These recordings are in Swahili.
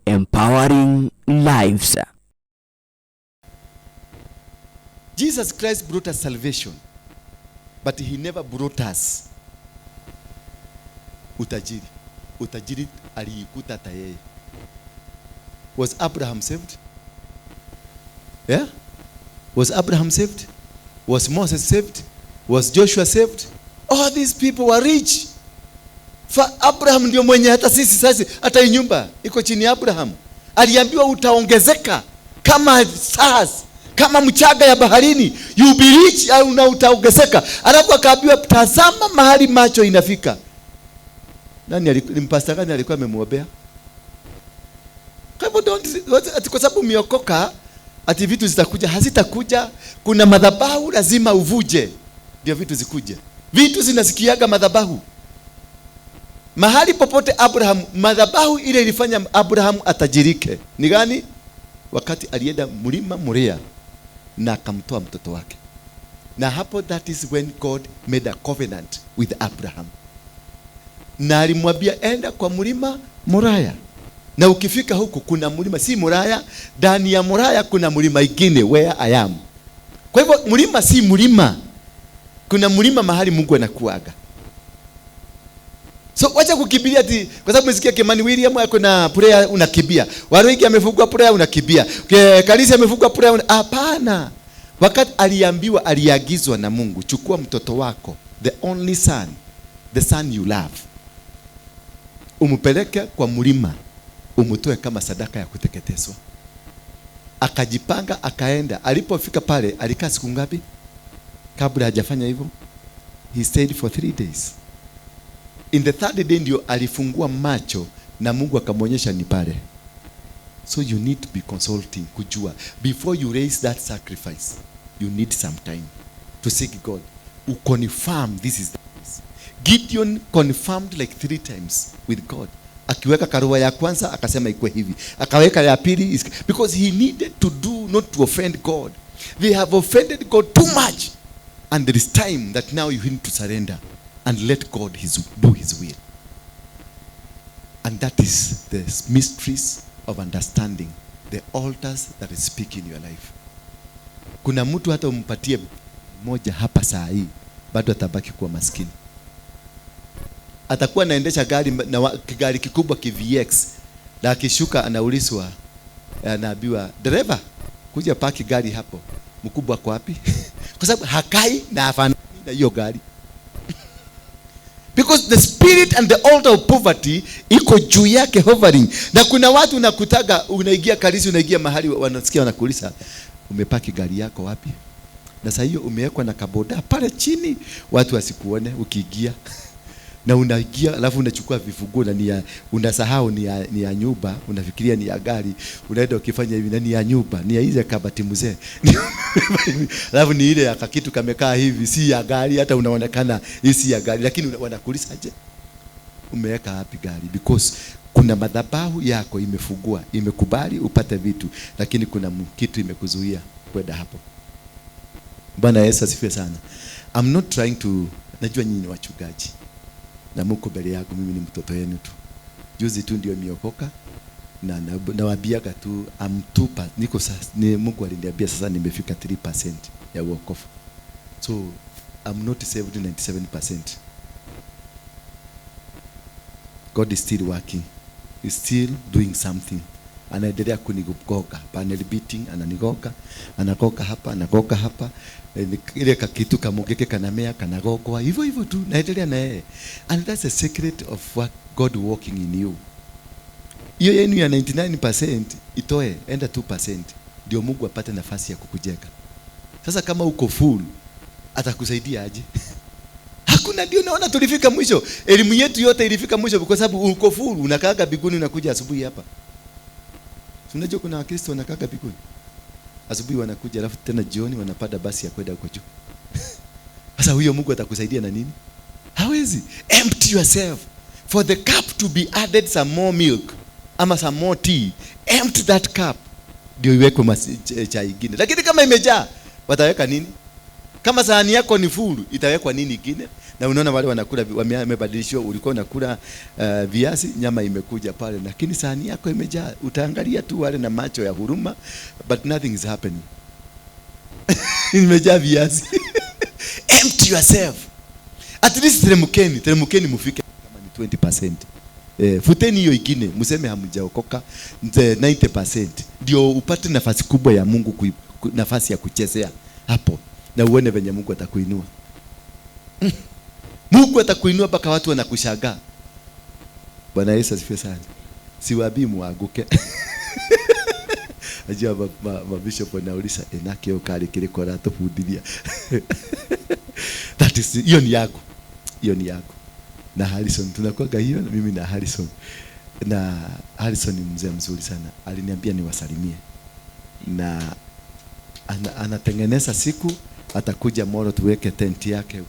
empowering lives. Jesus Christ brought us salvation, but he never brought us utajiri. Utajiri aliikuta hata yeye. Was Abraham saved? Yeah? Was Abraham saved? Was Moses saved? Was Joshua saved? All these people were rich. For Abraham ndio mwenye hata sisi sasa hata nyumba iko chini ya Abraham. Aliambiwa utaongezeka kama stars, kama mchanga ya baharini. You be rich na utaongezeka. Alafu akaambiwa tazama mahali macho inafika. Nani alimpasta gani alikuwa amemuombea? Kwa sababu umeokoka ati vitu zitakuja, hazitakuja. Kuna madhabahu lazima uvuje ndio vitu zikuje. Vitu zinasikiaga madhabahu. Mahali popote Abraham, madhabahu ile ilifanya Abraham atajirike. Ni gani? Wakati alienda mlima Moria na akamtoa mtoto wake. Na hapo, that is when God made a covenant with Abraham. Na alimwambia enda kwa mlima Moria. Na ukifika huko kuna mlima, si Moria, ndani ya Moria kuna mlima ingine where I am. Kwa hivyo mlima si mlima. Kuna mlima mahali Mungu anakuaga. So wacha kukimbia ati kwa sababu umesikia Kimani William yako na prayer unakimbia. Waruinge amefungua prayer unakimbia. Kalisi amefungua prayer hapana. Wakati aliambiwa, aliagizwa na Mungu, chukua mtoto wako, the only son, the son you love, umpeleke kwa mlima, umtoe kama sadaka ya kuteketezwa. Akajipanga akaenda. Alipofika pale alikaa siku ngapi? Kabla hajafanya hivyo, he stayed for 3 days. In the 3rd day ndio alifungua macho na Mungu akamwonyesha ni pale. So you need to be consulting kujua before you raise that sacrifice. You need some time to seek God. Confirm this is the place. Gideon confirmed like 3 times with God. Akiweka karua ya kwanza akasema ikuwe hivi. Akaweka ya pili because he needed to do, not to offend God. They have offended God too much. And there is time that now you need to surrender and let God do his will. And that is the mysteries of understanding the altars that is speaking in your life. Kuna mtu hata umpatie moja hapa saa hii bado atabaki kuwa maskini. Atakuwa anaendesha gari kikubwa KVX, na akishuka anaulizwa, anaambiwa dereva kuja paki gari hapo, mkubwa kwa wapi? Kwa sababu hakai na afani na hiyo gari. Because the spirit and the altar of poverty iko juu yake hovering. Na kuna watu unakutaga, unaingia kanisa, unaingia mahali wanasikia wanakuuliza umepaki gari yako wapi? Na sasa hiyo umewekwa na kaboda pale chini, watu wasikuone ukiingia. Na unaingia alafu unachukua vifunguo na unasahau ni ya nyumba, unafikiria ni ya gari, unaenda ukifanya hivi na ni ya nyumba, ni ya ile kabati mzee. Alafu ni ile akakitu kamekaa hivi, si ya gari, hata unaonekana hii si ya gari, lakini wanakuuliza aje umeweka wapi gari? Because kuna madhabahu yako imefungua, imekubali upate vitu, lakini kuna kitu imekuzuia kwenda hapo. Bwana Yesu asifiwe sana. I'm not trying to, najua nyinyi ni wachungaji na mko mbele yako, mimi ni mtoto wenu tu. Juzi tu ndio niokoka na nawaambiaga tu amtupa niko sasa, ni Mungu aliniambia sasa nimefika 3% ya wokovu. So I'm not saved 97%. God is still working. He's still doing something. Anaendelea kunigoga, panel beating, ananigoga, anagoga hapa, anagoga hapa. Ile kitu kamogeke kanamea, kanagogwa, hivyo hivyo tu, naendelea na yeye. And that's the secret of what God working in you. Hiyo yenu ya 99% itoe, enda 2%, ndio Mungu apate nafasi ya kukujenga. Sasa kama uko full, atakusaidia aje? Hakuna. Ndio naona tulifika mwisho. Elimu yetu yote ilifika mwisho kwa sababu uko full, unakaaga biguni, unakuja asubuhi hapa. Unajua kuna Wakristo wanakaaga biguni. Asubuhi wanakuja alafu tena jioni wanapanda basi ya kwenda huko juu. Sasa huyo Mungu atakusaidia na nini? Hawezi. Empty yourself for the cup to be added some more milk ama some more tea. Empty that cup ndio iwekwe chai nyingine. Lakini kama imejaa wataweka nini? Kama sahani yako ni full itawekwa nini nyingine? Na unaona wale wanakula wamebadilishwa, ulikuwa unakula viazi, nyama imekuja pale, lakini sahani yako imejaa. Utaangalia tu wale na macho ya huruma, but nothing is happening. Imejaa viazi. Empty yourself. At least teremkeni mufike kama ni 20%. Futeni hiyo ingine, mseme hamjaokoka 90%. Ndio upate nafasi kubwa ya Mungu, nafasi ya kuchezea hapo, na uone venye Mungu atakuinua. Mungu atakuinua mpaka watu wanakushangaa. Bwana Yesu asifiwe sana. Siwabii muanguke. Ajua mabishop wanauliza enake ukali kile kwa rato fudilia. That is, hiyo ni yako. Hiyo ni yako. Na Harrison tunakuwa hiyo, na mimi na Harrison. Na Harrison ni mzee mzuri sana. Aliniambia niwasalimie. Na anatengeneza siku atakuja Molo tuweke tent yake.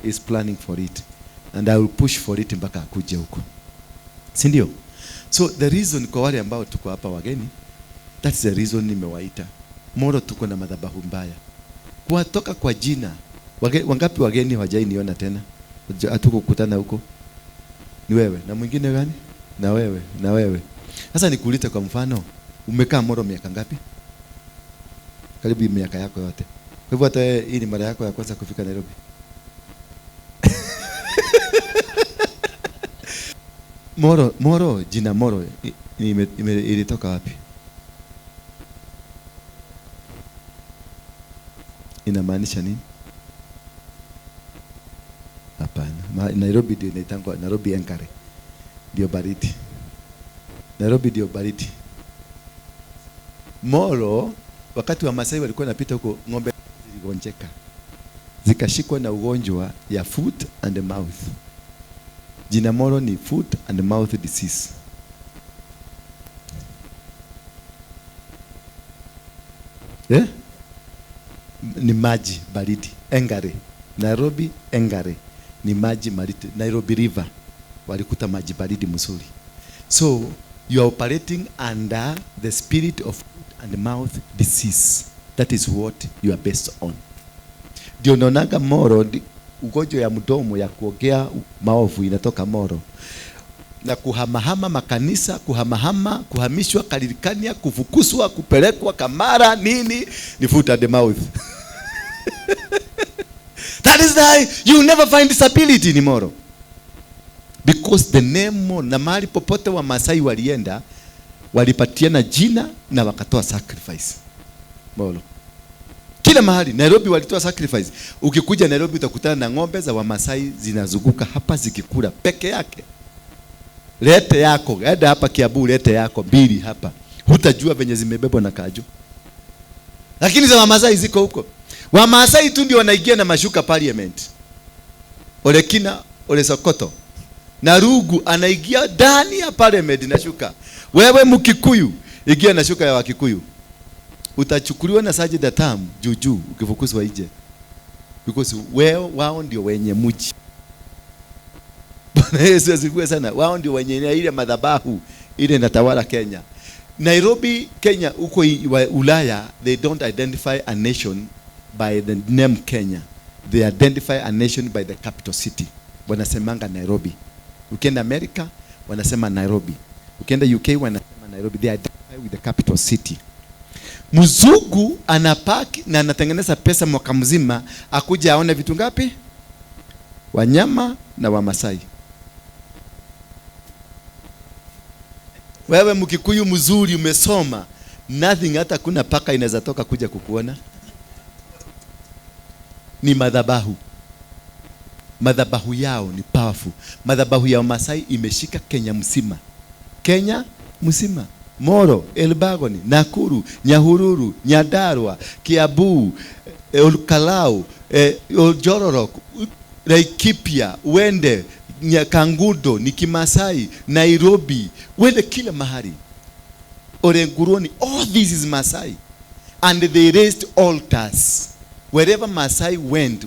Is planning for it, and I will push for it mpaka akuje huko, si ndio? So the reason kwa wale ambao tuko hapa wageni, that's the reason nimewaita Molo. Tuko na madhabahu mbaya kutoka kwa jina. Wangapi wageni hawajai niona tena? Hatukukutana huko. Ni wewe na mwingine gani? Na wewe. Sasa nikuulize, kwa mfano, umekaa Molo miaka ngapi? Karibu miaka yako yote. Kwa hivyo hata hii ni mara yako ya kwanza kufika Nairobi. Molo, jina Molo ilitoka wapi? Inamaanisha nini? Hapana. Nairobi ndio inaitangwa Nairobi Enkare. Ndio baridi. Nairobi ndio baridi. Molo, wakati wa Masai walikuwa napita huko, ng'ombe ziligonjeka, zikashikwa na ugonjwa ya foot and mouth. Jina Molo ni foot and mouth disease. Ni maji baridi. Engare. Nairobi Engare ni maji baridi. Nairobi River walikuta maji baridi mzuri. So you are operating under the spirit of foot and mouth disease. That is what you are based on. Ndio naonaga Molo, ugonjwa ya mdomo ya kuongea maovu inatoka Molo. Na kuhamahama makanisa, kuhamishwa Kalilikania, kufukuzwa, kupelekwa Kamara, nini, ni foot and mouth. That is why you never find stability in Molo. Because the name Molo, na mahali popote wa Masai walienda, walipatiana jina na wakatoa sacrifice. Molo. Kila mahali. Nairobi walitoa sacrifice. Ukikuja Nairobi utakutana na ng'ombe za Wamasai zinazunguka hapa zikikula peke yake. Lete yako, enda hapa Kiambu, lete yako mbili hapa. Hutajua venye zimebebwa na kaju. Lakini za Wamasai ziko huko. Wamasai tu ndio wanaingia na mashuka parliament. Ole Kina, Ole Sokoto. Na Rugu anaingia ndani ya parliament na shuka. Wewe Mkikuyu, ingia na shuka ya Wakikuyu. Utachukuliwa na sajida tamu juju ukifukuzwa nje. Because wao ndio wenye mji. Bwana Yesu asifiwe sana. Wao ndio wenye ile madhabahu ile inatawala Kenya. Nairobi, Kenya, huko Ulaya, they don't identify a nation by the name Kenya. They identify a nation by the capital city. Wanasemanga Nairobi. Ukienda America, wanasema Nairobi. Ukienda UK, wanasema Nairobi. They identify with the capital city. Mzungu anapaki na anatengeneza pesa mwaka mzima, akuja aone vitu ngapi? Wanyama na Wamasai. Wewe Mkikuyu mzuri umesoma, nothing, hata kuna paka inaweza toka kuja kukuona. Ni madhabahu. Madhabahu yao ni powerful. Madhabahu ya Wamasai imeshika Kenya mzima. Kenya mzima. Molo, Elbagoni, Nakuru, Nyahururu, Nyandarua, Kiambu, Olkalau, Oljororok, Laikipia, Wende, Kangundo, ni Kimasai, Nairobi, wende kila mahali. Orenguroni, all this is Masai. And they raised altars. Wherever Masai went,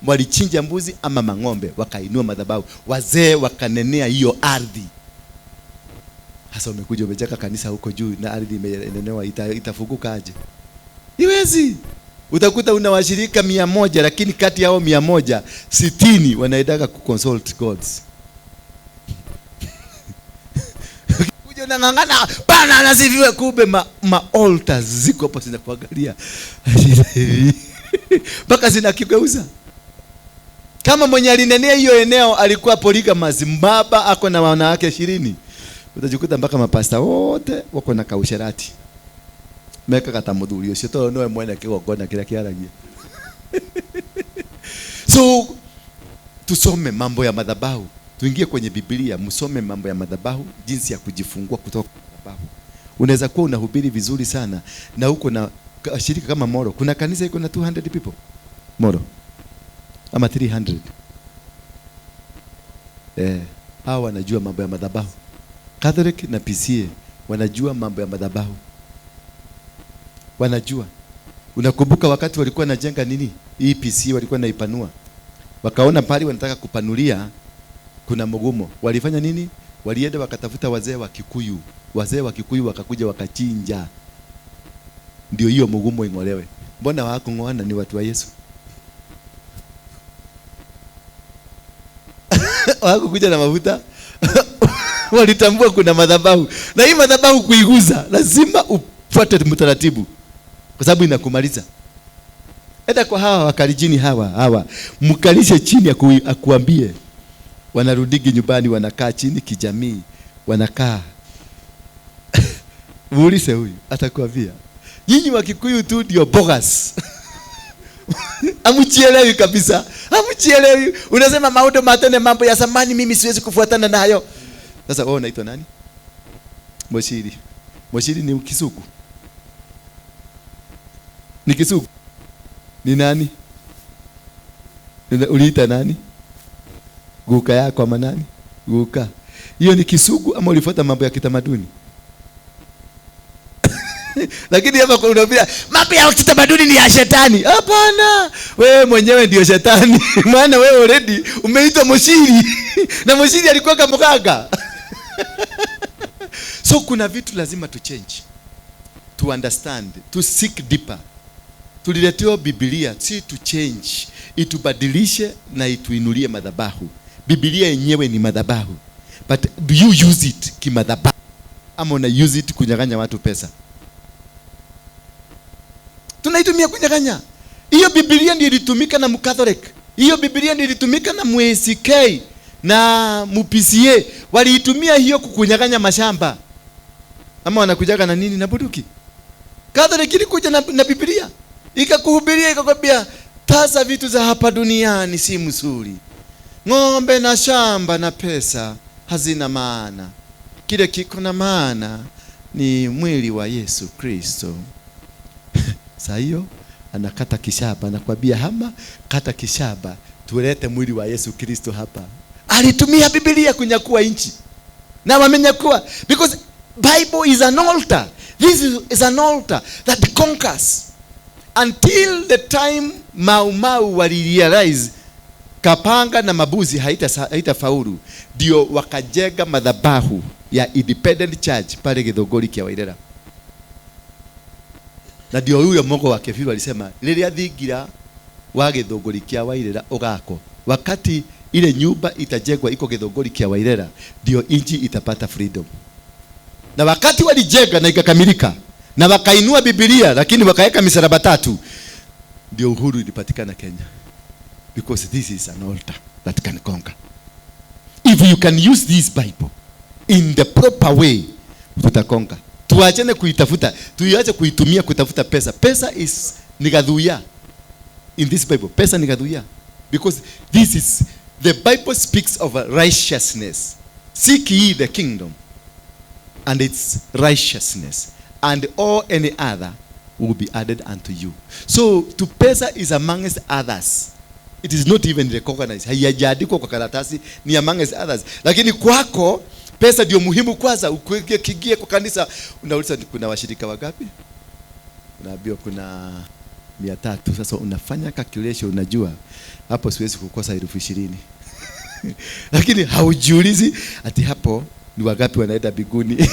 walichinja mbuzi ama mang'ombe, wakainua madhabahu. Wazee wakanenea hiyo ardhi. Hasa umekuja umejaka kanisa huko juu na ardhi imenenewa, itafuguka aje? Iwezi. Utakuta una washirika 100, lakini kati yao 160 wanaendaga kuconsult gods. Kuja unang'ang'ana bana anasifiwe, kumbe ma altars ziko hapo zinakuangalia. Mpaka zinakigeuza. Kama mwenye alinenea hiyo eneo alikuwa polygamous, mbaba ako na wanawake 20. Utajikuta mpaka mapasta wote wako na kausherati. Meka kata mudhuri ucio to no mwene kigongona kila kiaragia. So tusome mambo ya madhabahu. Tuingie kwenye Biblia, msome mambo ya madhabahu, jinsi ya kujifungua kutoka madhabahu. Unaweza kuwa unahubiri vizuri sana na uko na shirika kama Molo. Kuna kanisa iko na 200 people. Molo. Ama 300. Hawa wanajua mambo ya madhabahu. Catholic na PCA wanajua mambo ya madhabahu. Wanajua. Unakumbuka wakati walikuwa najenga nini? Hii PCA walikuwa naipanua. Wakaona pale wanataka kupanulia kuna mgumo. Walifanya nini? Walienda wakatafuta wazee wa Kikuyu. Wazee wa Kikuyu wakakuja wakachinja. Ndio hiyo mgumo ing'olewe. Mbona hawakung'oana? Ni watu wa Yesu. Hawakukuja na mafuta. Walitambua kuna madhabahu. Na hii madhabahu kuiguza lazima ufuate mtaratibu, kwa sababu inakumaliza. Enda kwa hawa wakalijini hawa mkalishe chini akuambie. Wanarudigi nyumbani, wanakaa chini kijamii, wanakaa. Muulize huyu atakwambia. Nyinyi wa Kikuyu tu ndio bogus. Amuchielewi kabisa. Amuchielewi. Unasema maudo matene mambo ya zamani mimi siwezi kufuatana nayo. Sasa wewe unaitwa nani? Moshiri. Moshiri ni Kisugu. Ni Kisugu. Ni nani? Uliita nani? Guka yako ama nani? Guka. Hiyo ni Kisugu ama ulifuata mambo ya kitamaduni? Lakini hapa unaambia mambo ya kitamaduni ni ya shetani. Hapana. Wewe mwenyewe ndio shetani. Maana wewe already umeitwa Moshiri. Na Moshiri alikuwa kama mganga. So kuna vitu lazima tu change. To understand, to seek deeper. Tuliletewa Biblia si to change, itubadilishe na ituinulie madhabahu. Biblia yenyewe ni madhabahu. But do you use it kimadhabahu? Ama una use it kunyang'anya watu pesa? Tunaitumia kunyang'anya. Hiyo Biblia ndio ilitumika na Mkatholik. Hiyo Biblia ndio ilitumika na MSK na MPCA. Waliitumia hiyo kukunyang'anya mashamba. Ama wanakujaga na nini? Na bunduki. Catholic ilikuja na Biblia. Ikakuhubiria ikakwambia tasa vitu za hapa duniani si mzuri. Ng'ombe na shamba na pesa hazina maana. Kile kiko na maana ni mwili wa Yesu Kristo. Sasa hiyo anakata kishaba, anakuambia hama kata kishaba tulete mwili wa Yesu Kristo hapa. Alitumia Biblia kunyakua nchi. Na wamenyakua because Bible is an altar. This is an altar that conquers. Until the time Mau wali realize kapanga na mabuzi haitafaulu, ndio wakajega madhabahu ya independent church pale Githunguri kia Wairera. Na ndio huyo Mungu wa Kefiru alisema lilia thigira wa Githunguri kia Wairera ugako. Wakati ile nyumba itajengwa iko Githunguri kia Wairera, ndio inchi itapata freedom. Na wakati walijenga na ikakamilika na wakainua Biblia lakini wakaweka misalaba 3, ndio uhuru ilipatikana Kenya. Because this is an altar that can conquer. If you can use this Bible in the proper way, tutakonga. Tuachane kuitafuta, tuiache kuitumia kutafuta pesa. Pesa is nigadhuya. In this Bible, pesa nigadhuya. Because this is, the Bible speaks of righteousness. Seek ye the kingdom and its righteousness, and all any other will be added unto you. So to pesa is amongst others. It is not even recognized. Haijadikwa kwa karatasi, ni amongst others. Lakini kwako pesa ndio muhimu kwanza. Ukiingia kwa kanisa unauliza kuna washirika wangapi? Unaambiwa kuna 300. Sasa unafanya calculation, unajua hapo siwezi kukosa 20,000. Lakini haujiulizi ati hapo ni wangapi wanaenda mbinguni.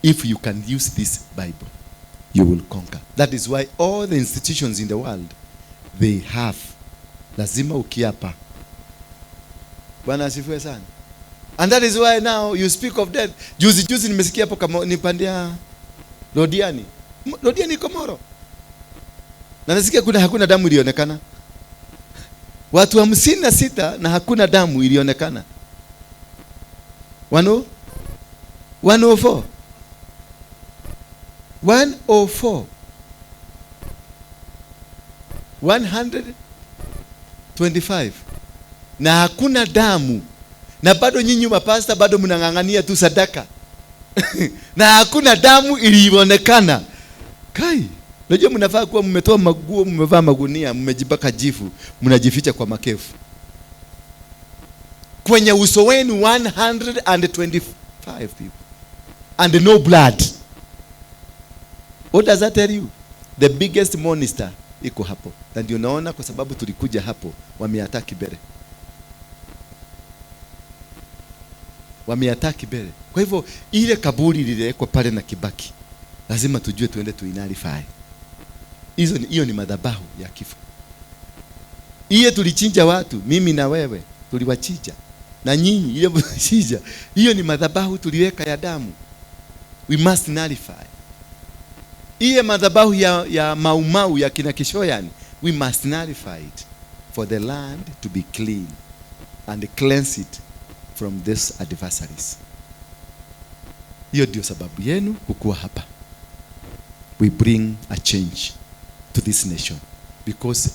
If you can use this Bible, you will conquer. That is why all the institutions in the world, they have, lazima ukiapa. Bwana asifiwe sana. And that is why now you speak of death. Juzi nimesikia hapo kama nipandia Lodiani. Lodiani Komoro. Na nasikia hakuna damu ilionekana. Watu 56 na hakuna damu ilionekana. 104 125 na hakuna damu, na bado nyinyi mapasta bado mnang'ang'ania tu sadaka na hakuna damu ilionekana. Kai, unajua mnafaa kuwa mmetoa maguo, mmevaa magunia, mmejibaka jifu, mnajificha kwa makefu. Kwenye uso wenu 125 people and no blood. What does that tell you? The biggest monster iko hapo. Na ndio naona kwa sababu tulikuja hapo wameataki bere. Wameataki bere. Kwa hivyo ile kaburi lililekwa pale na Kibaki, lazima tujue tuende tuinarify. Hiyo ni madhabahu ya kifo. Ile tulichinja watu, mimi na wewe tuliwachinja. Na nyinyi ile mchinja, hiyo ni madhabahu tuliweka ya damu. We must nullify. Ile madhabahu ya maumau ya kina Kishoyani, we must nullify it for the land to be clean and cleanse it from these adversaries. Hiyo ndio sababu yenu kukua hapa. We bring a change to this nation because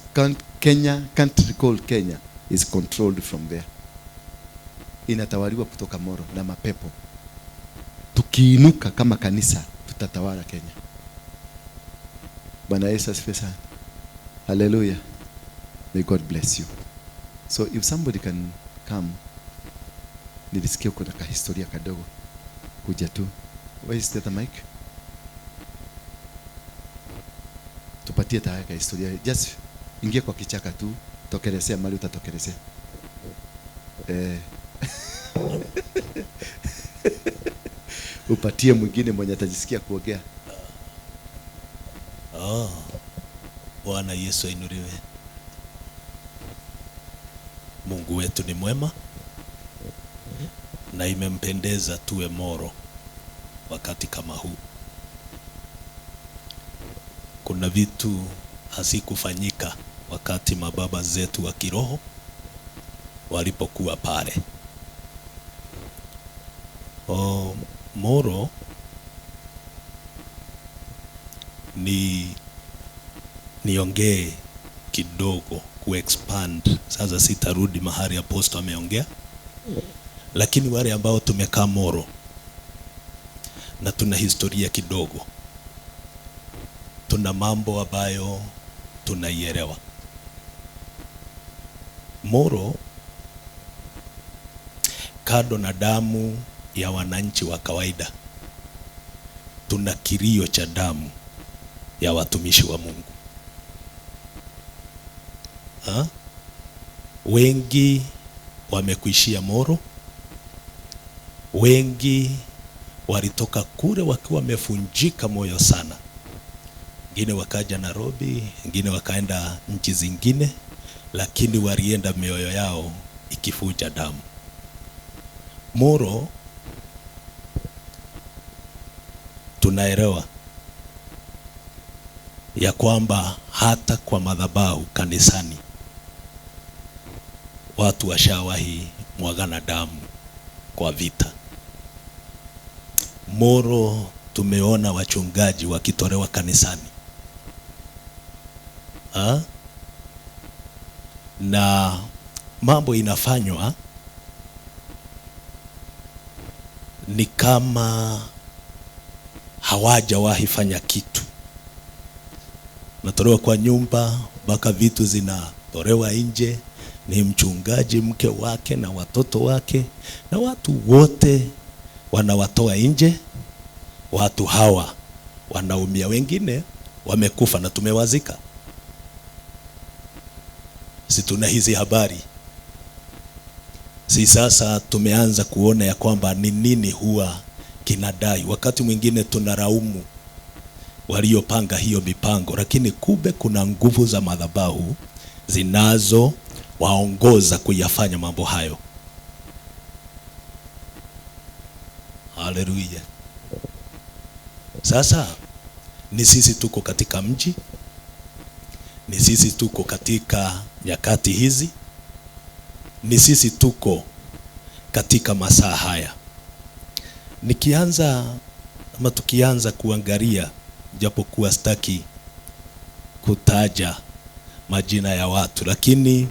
Kenya, country called Kenya, is controlled from there. Inatawaliwa kutoka Molo na mapepo. Tukiinuka kama kanisa, tutatawala Kenya. Bwana Yesu asifiwe sana. Hallelujah. May God bless you. So if somebody can come, nilisikia kuna ka historia kadogo. Kuja tu. Where is the other mic? Tupatie taaka historia. Just ingia kwa kichaka tu, tokelezea mali utatokelezea. Upatie mwingine mwenye atajisikia kuongea. Bwana Yesu ainuliwe. Mungu wetu ni mwema na imempendeza tuwe Molo wakati kama huu. Kuna vitu hazikufanyika wakati mababa zetu wa kiroho walipokuwa pale. Molo niongee kidogo kuexpand. Sasa sitarudi mahali apostle ameongea, lakini wale ambao tumekaa Molo na tuna historia kidogo, tuna mambo ambayo tunaielewa. Molo, kado na damu ya wananchi wa kawaida, tuna kilio cha damu ya watumishi wa Mungu. Wengi wamekuishia Molo. Wengi walitoka kule wakiwa wamefunjika moyo sana. Wengine wakaja Nairobi, wengine wakaenda nchi zingine, lakini walienda mioyo yao ikifuja damu. Molo tunaelewa ya kwamba hata kwa madhabahu kanisani watu washawahi mwagana damu kwa vita. Molo tumeona wachungaji wakitolewa kanisani. Na mambo inafanywa ni kama hawajawahi fanya kitu. Natolewa kwa nyumba, mpaka vitu zinatolewa nje, ni mchungaji, mke wake na watoto wake, na watu wote wanawatoa nje. Watu hawa wanaumia, wengine wamekufa na tumewazika. Si tuna hizi habari. Si sasa tumeanza kuona ya kwamba ni nini huwa kinadai. Wakati mwingine tunaraumu waliopanga hiyo mipango, lakini kumbe kuna nguvu za madhabahu zinazo waongoza kuyafanya mambo hayo. Haleluya. Sasa ni sisi tuko katika mji, ni sisi tuko katika nyakati hizi, ni sisi tuko katika masaa haya. Tukianza kuangalia, japokuwa sitaki kutaja majina ya watu, lakini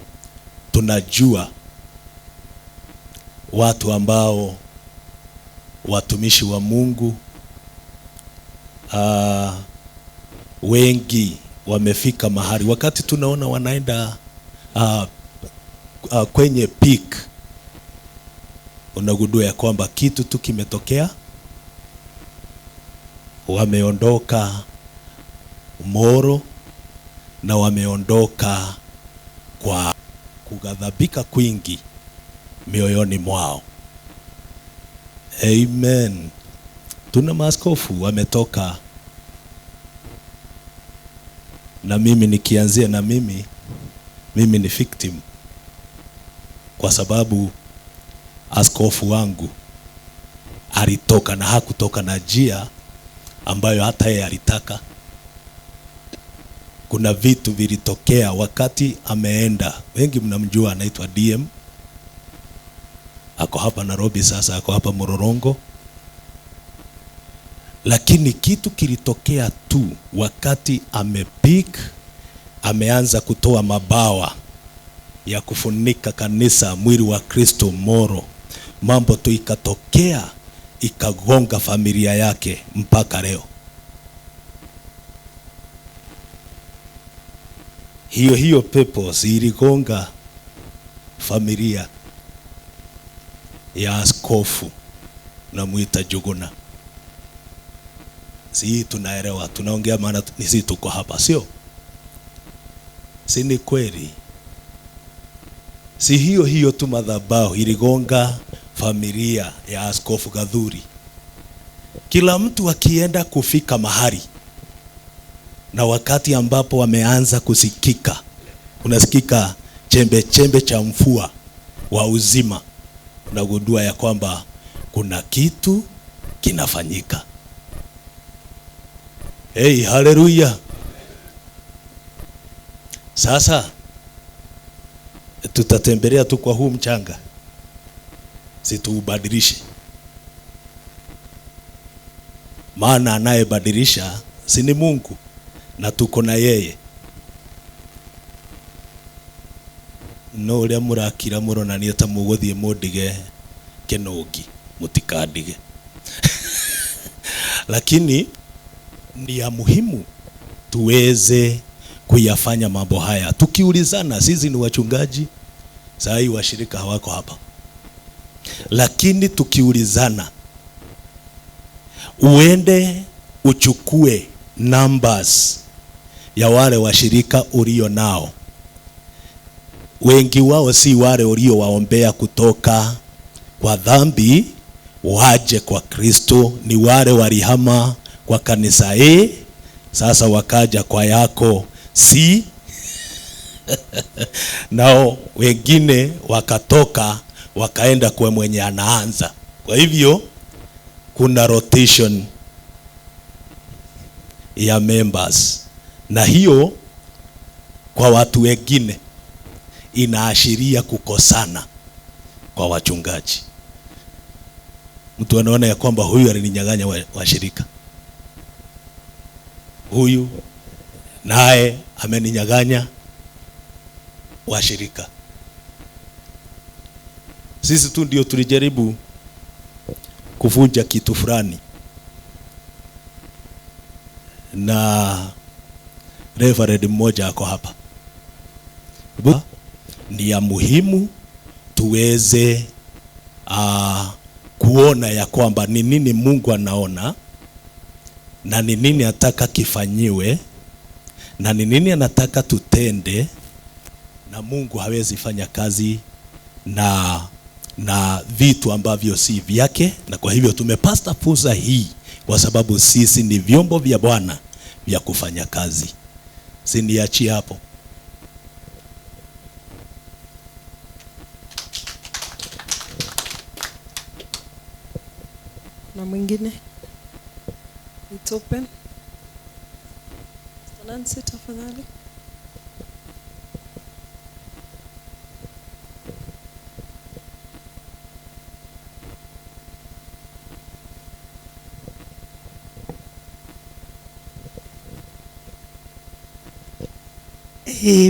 tunajua watu ambao watumishi wa Mungu wengi wamefika mahali, wakati tunaona wanaenda kwenye peak, unagundua ya kwamba kitu tu kimetokea. Wameondoka Molo na wameondoka kwa kughadhabika kwingi mioyoni mwao. Amen. Tuna maaskofu wametoka, na mimi nikianzia na mimi ni victim, kwa sababu askofu wangu alitoka na hakutoka na njia ambayo hata yeye alitaka. Kuna vitu vilitokea wakati ameenda. Wengi mnamjua, anaitwa DM. Ako hapa Nairobi sasa, ako hapa Mororongo. Lakini kitu kilitokea tu wakati amepik, ameanza kutoa mabawa ya kufunika kanisa, mwili wa Kristo Moro. Mambo tu ikatokea, ikagonga familia yake mpaka leo. Hiyo pepo iligonga familia ya askofu na muita Juguna. Si tunaelewa, tunaongea maana ni sisi tuko hapa, sio? Si ni kweli? Si hiyo tu madhabahu iligonga familia ya askofu Gadhuri. Kila mtu akienda kufika mahali, na wakati ambapo wameanza kusikika, unasikika chembe cha mvua wa uzima, unagundua ya kwamba kuna kitu kinafanyika. Hey, haleluya. Sasa tutatembelea tu kwa huu mchanga, situubadilishe, maana anayebadilisha si ni Mungu, na tuko na yeye. No ria murakira murona ni ta muguthie mundige kenogi mutikadige. Lakini ni ya muhimu tuweze kuyafanya mambo haya tukiulizana. Sisi ni wachungaji, saa hii washirika hawako hapa, lakini tukiulizana, uende uchukue numbers ya wale washirika ulio nao. Wengi wao si wale ulio waombea kutoka kwa dhambi waje kwa Kristo, ni wale walihama kwa kanisa sasa wakaja kwa yako si nao wengine wakatoka wakaenda kwa mwenye anaanza. Kwa hivyo kuna rotation ya members, na hiyo kwa watu wengine inaashiria kukosana kwa wachungaji. Mtu anaona ya kwamba huyu alininyang'anya washirika, huyu naye ameninyang'anya washirika. Sisi tu ndio tulijaribu kuvunja kitu fulani, na reverend mmoja ako hapa. Ni ya muhimu tuweze kuona ya kwamba ni nini Mungu anaona, na ni nini anataka kifanyiwe, na ni nini anataka tutende. Na Mungu hawezi fanya kazi na vitu ambavyo si vyake. Na kwa hivyo tumepata fursa hii kwa sababu sisi ni vyombo vya Bwana ya kufanya kazi. Siniachie hapo. Na mwingine? It's open. Nancy, tafadhali.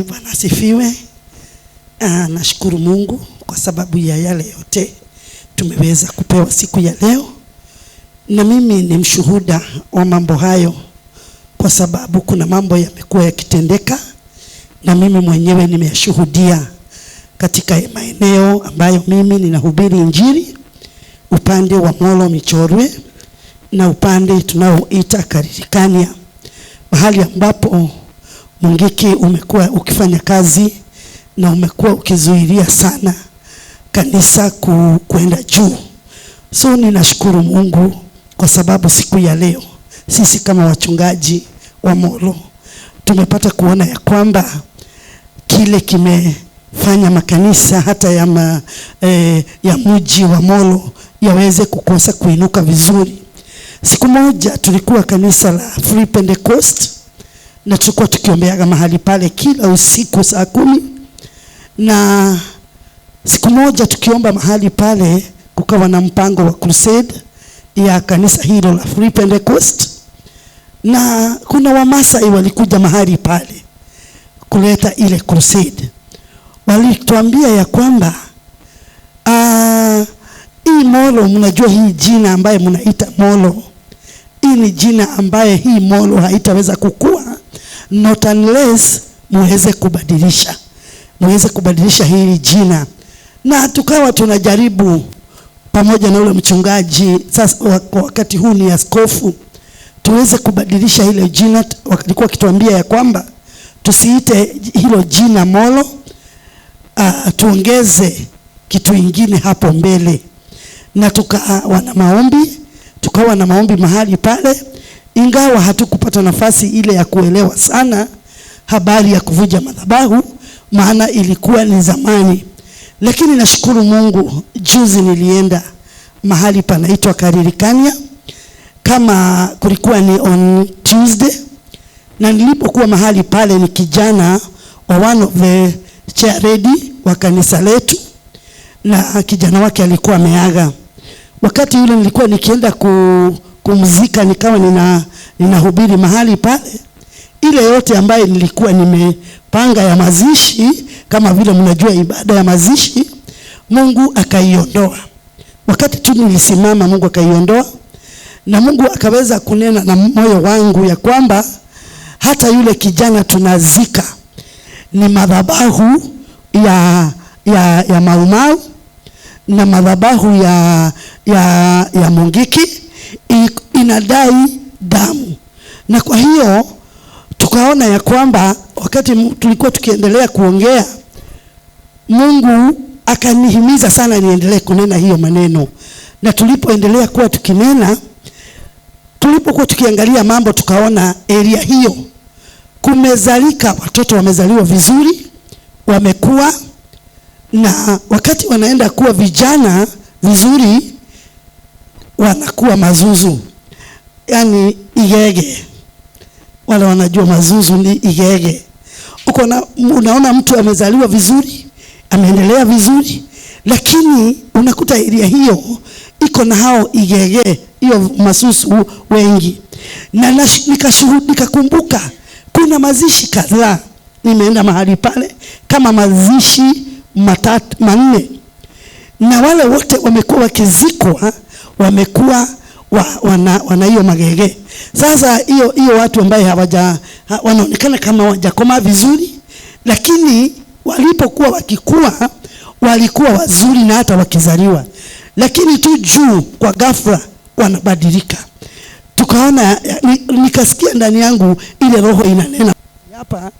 Bwana asifiwe. Nashukuru Mungu kwa sababu ya yale yote tumeweza kupewa siku ya leo, na mimi ni mshuhuda wa mambo hayo, kwa sababu kuna mambo yamekuwa yakitendeka na mimi mwenyewe nimeyashuhudia katika maeneo ambayo mimi ninahubiri injili, upande wa Molo Michorwe na upande tunaoita Karirikania, mahali ambapo Mungiki umekuwa ukifanya kazi na umekuwa ukizuilia sana kanisa kwenda juu. So ninashukuru Mungu kwa sababu siku ya leo sisi kama wachungaji wa Molo tumepata kuona ya kwamba kile kimefanya makanisa hata ya mji wa Molo yaweze kukosa kuinuka vizuri. Siku moja tulikuwa kanisa la Free Pentecost na tulikuwa tukiombeaga mahali pale kila usiku saa 10, na siku moja tukiomba mahali pale kukawa na mpango wa Crusade ya kanisa hilo la Free Pentecost, na kuna Wamasai walikuja mahali pale kuleta ile Crusade. Walituambia ya kwamba hii Molo, mnajua hii jina ambaye mnaita Molo, hii ni jina ambaye hii Molo haitaweza kukua not unless muweze kubadilisha hili jina. Na tukawa tunajaribu pamoja na ule mchungaji, sasa wakati huu ni askofu, tuweze kubadilisha ile jina. Walikuwa kituambia ya kwamba tusiite hilo jina Molo, tuongeze kitu ingine hapo mbele. Na tukawa na maombi mahali pale, ingawa hatukupata nafasi ile ya kuelewa sana habari ya kuvuja madhabahu, maana ilikuwa ni zamani. Lakini nashukuru Mungu, juzi nilienda mahali panaitwa Karirikania, kama kulikuwa ni on Tuesday, na nilipokuwa mahali pale ni kijana wa one of the chairlady wa kanisa letu, na kijana wake alikuwa ameaga. Wakati yule nilikuwa nikienda kumzika, nikawa ninahubiri mahali pale. Ile yote ambaye nilikuwa nimepanga ya mazishi, kama vile mnajua ibada ya mazishi, Mungu akaiondoa. Wakati tu nilisimama, Mungu akaiondoa, na Mungu akaweza kunena na moyo wangu ya kwamba hata yule kijana tunazika ni madhabahu ya Maumau na madhabahu ya Mungiki inadai damu. Na kwa hiyo tukaona ya kwamba wakati tulikuwa tukiendelea kuongea, Mungu akanihimiza sana niendelee kunena hiyo maneno. Na tulipoendelea kuwa tukinena, tulipokuwa tukiangalia mambo, tukaona area hiyo kumezalika watoto, wamezaliwa vizuri, wamekuwa, na wakati wanaenda kuwa vijana vizuri wanakuwa mazuzu, yani igege. Wale wanajua mazuzu ni igege. Unaona mtu amezaliwa vizuri, ameendelea vizuri, lakini unakuta area hiyo iko na hao igege, hiyo masusu wengi. Na nikakumbuka kuna mazishi kadhaa nimeenda mahali pale, kama mazishi 4, na wale wote wamekuwa wakizikwa, wamekuwa wana hiyo magege. Sasa hiyo watu ambaye wanaonekana kama hawajakoma vizuri, lakini walipokuwa wakikua walikuwa wazuri na hata wakizaliwa, lakini tu juu kwa ghafla wanabadilika. Tukaona, nikasikia ndani yangu ile roho inanena hapa,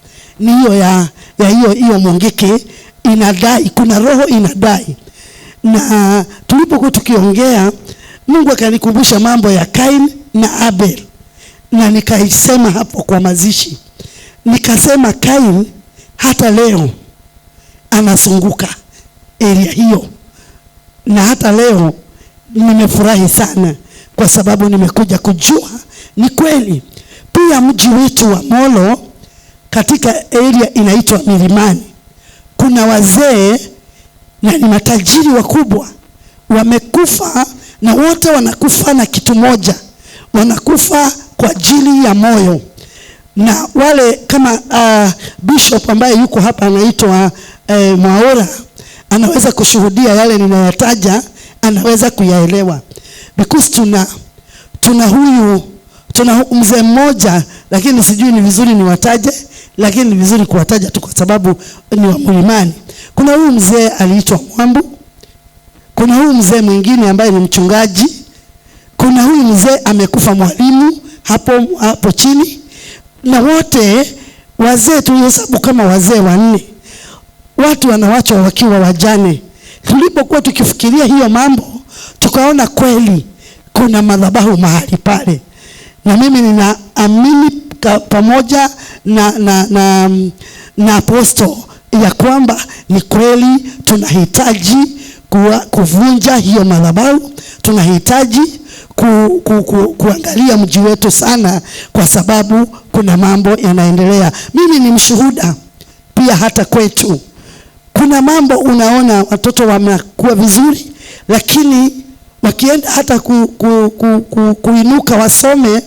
ni hiyo hiyo Mungiki inadai, kuna roho inadai. Na tulipokuwa tukiongea, Mungu akanikumbusha mambo ya Kain na Abel. na nikaisema hapo kwa mazishi, nikasema Kain hata leo anazunguka area hiyo, na hata leo nimefurahi sana kwa sababu nimekuja kujua ni kweli. Pia mji wetu wa Molo katika area inaitwa Milimani, kuna wazee na ni matajiri wakubwa wamekufa, na wote wanakufa na kitu moja, wanakufa kwa ajili ya moyo. Na wale kama bishop ambaye yuko hapa anaitwa Maora, anaweza kushuhudia yale ninayataja, anaweza kuyaelewa. Because tuna mzee mmoja, lakini sijui ni vizuri niwataje, lakini ni vizuri kuwataja tu kwa sababu ni wa Mlimani. Kuna huyu mzee aliitwa Mwambu, kuna huyu mzee mwingine ambaye ni mchungaji, kuna huyu mzee amekufa mwalimu hapo chini, na wote wazee tulihesabu kama wazee 4. Watu wanawachwa wakiwa wajane. Tulipokuwa tukifikiria hiyo mambo, tukaona kweli kuna madhabahu mahali pale, na mimi ninaamini pamoja na apostle ya kwamba ni kweli tunahitaji kuvunja hiyo madhabahu. Tunahitaji kuangalia mji wetu sana, kwa sababu kuna mambo yanaendelea. Mimi ni mshuhuda pia, hata kwetu kuna mambo unaona watoto wanakuwa vizuri, lakini wakienda hata kuinuka wasome,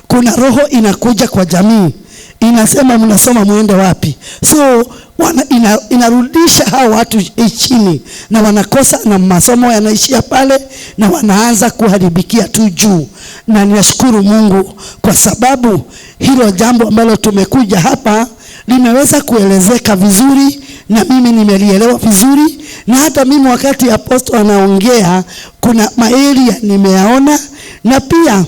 kuna roho inakuja kwa jamii inasema mnasoma muende wapi? So inarudisha hao watu chini, na wanakosa, na masomo yanaishia pale, na wanaanza kuharibikia tu juu. Na ninashukuru Mungu kwa sababu hilo jambo ambalo tumekuja hapa limeweza kuelezeka vizuri, na mimi nimelielewa vizuri. Na hata mimi wakati apostle anaongea, kuna maeria nimeyaona, na pia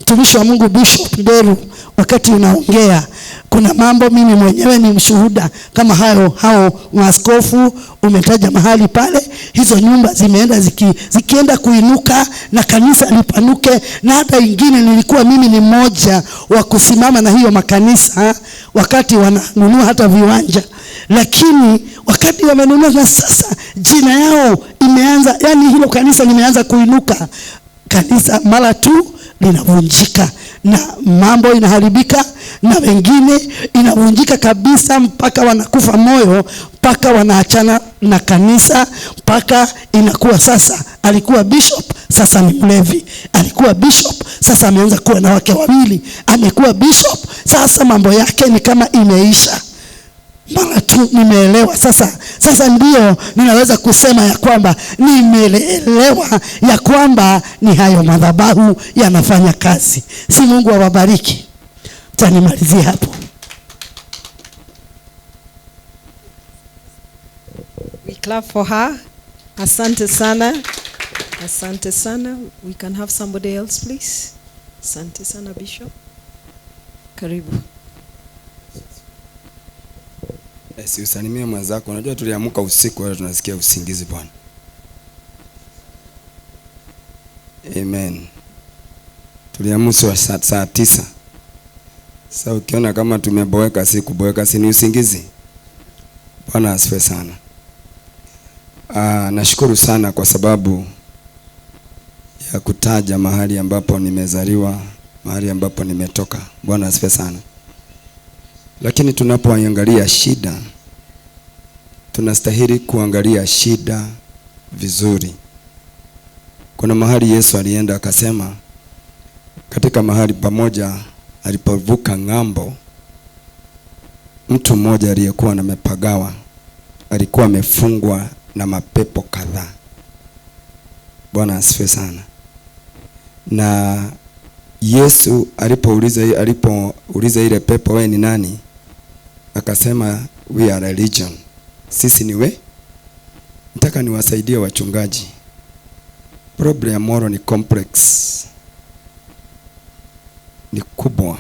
mtumishi wa Mungu Bishop Nderu wakati unaongea, kuna mambo mimi mwenyewe ni mshuhuda kama hao maaskofu umetaja mahali pale, hizo nyumba zimeenda zikienda kuinuka na kanisa lipanuke. Na hata ingine nilikuwa mimi ni mmoja wa kusimama na hiyo makanisa wakati wananunua hata viwanja, lakini wakati wamenunua na sasa jina yao imeanza, yani hilo kanisa limeanza kuinuka, kanisa mara tu linavunjika na mambo inaharibika, na wengine inavunjika kabisa mpaka wanakufa moyo, mpaka wanaachana na kanisa, mpaka inakuwa sasa alikuwa bishop sasa ni mlevi, alikuwa bishop sasa ameanza kuwa na wake wawili, amekuwa bishop sasa mambo yake ni kama imeisha. Mara tu nimeelewa sasa ndio ninaweza kusema ya kwamba nimeelewa ya kwamba ni hayo madhabahu yanafanya kazi. Si Mungu awabariki. Tanimalizie hapo. We clap for her. Asante sana. Asante sana. We can have somebody else please. Asante sana Bishop. Karibu. Si usalimie mwenzako. Unajua tuliamka usiku, wala tunasikia usingizi Bwana. Amen. Tuliamka saa 9. Sasa ukiona kama tumeboeka, si kuboeka, si ni usingizi. Bwana asifiwe sana. Nashukuru sana kwa sababu ya kutaja mahali ambapo nimezaliwa, mahali ambapo nimetoka. Bwana asifiwe sana. Lakini tunapoangalia shida, tunastahili kuangalia shida vizuri. Kuna mahali Yesu alienda akasema, katika mahali pamoja alipovuka ng'ambo, mtu mmoja aliyekuwa amepagawa, alikuwa amefungwa na mapepo kadhaa. Bwana asifiwe sana. Na Yesu alipouliza ile pepo, wewe ni nani? Akasema, we are a legion. Sisi ni we. Nataka niwasaidie wachungaji. Problem ya Molo ni complex. Ni kubwa.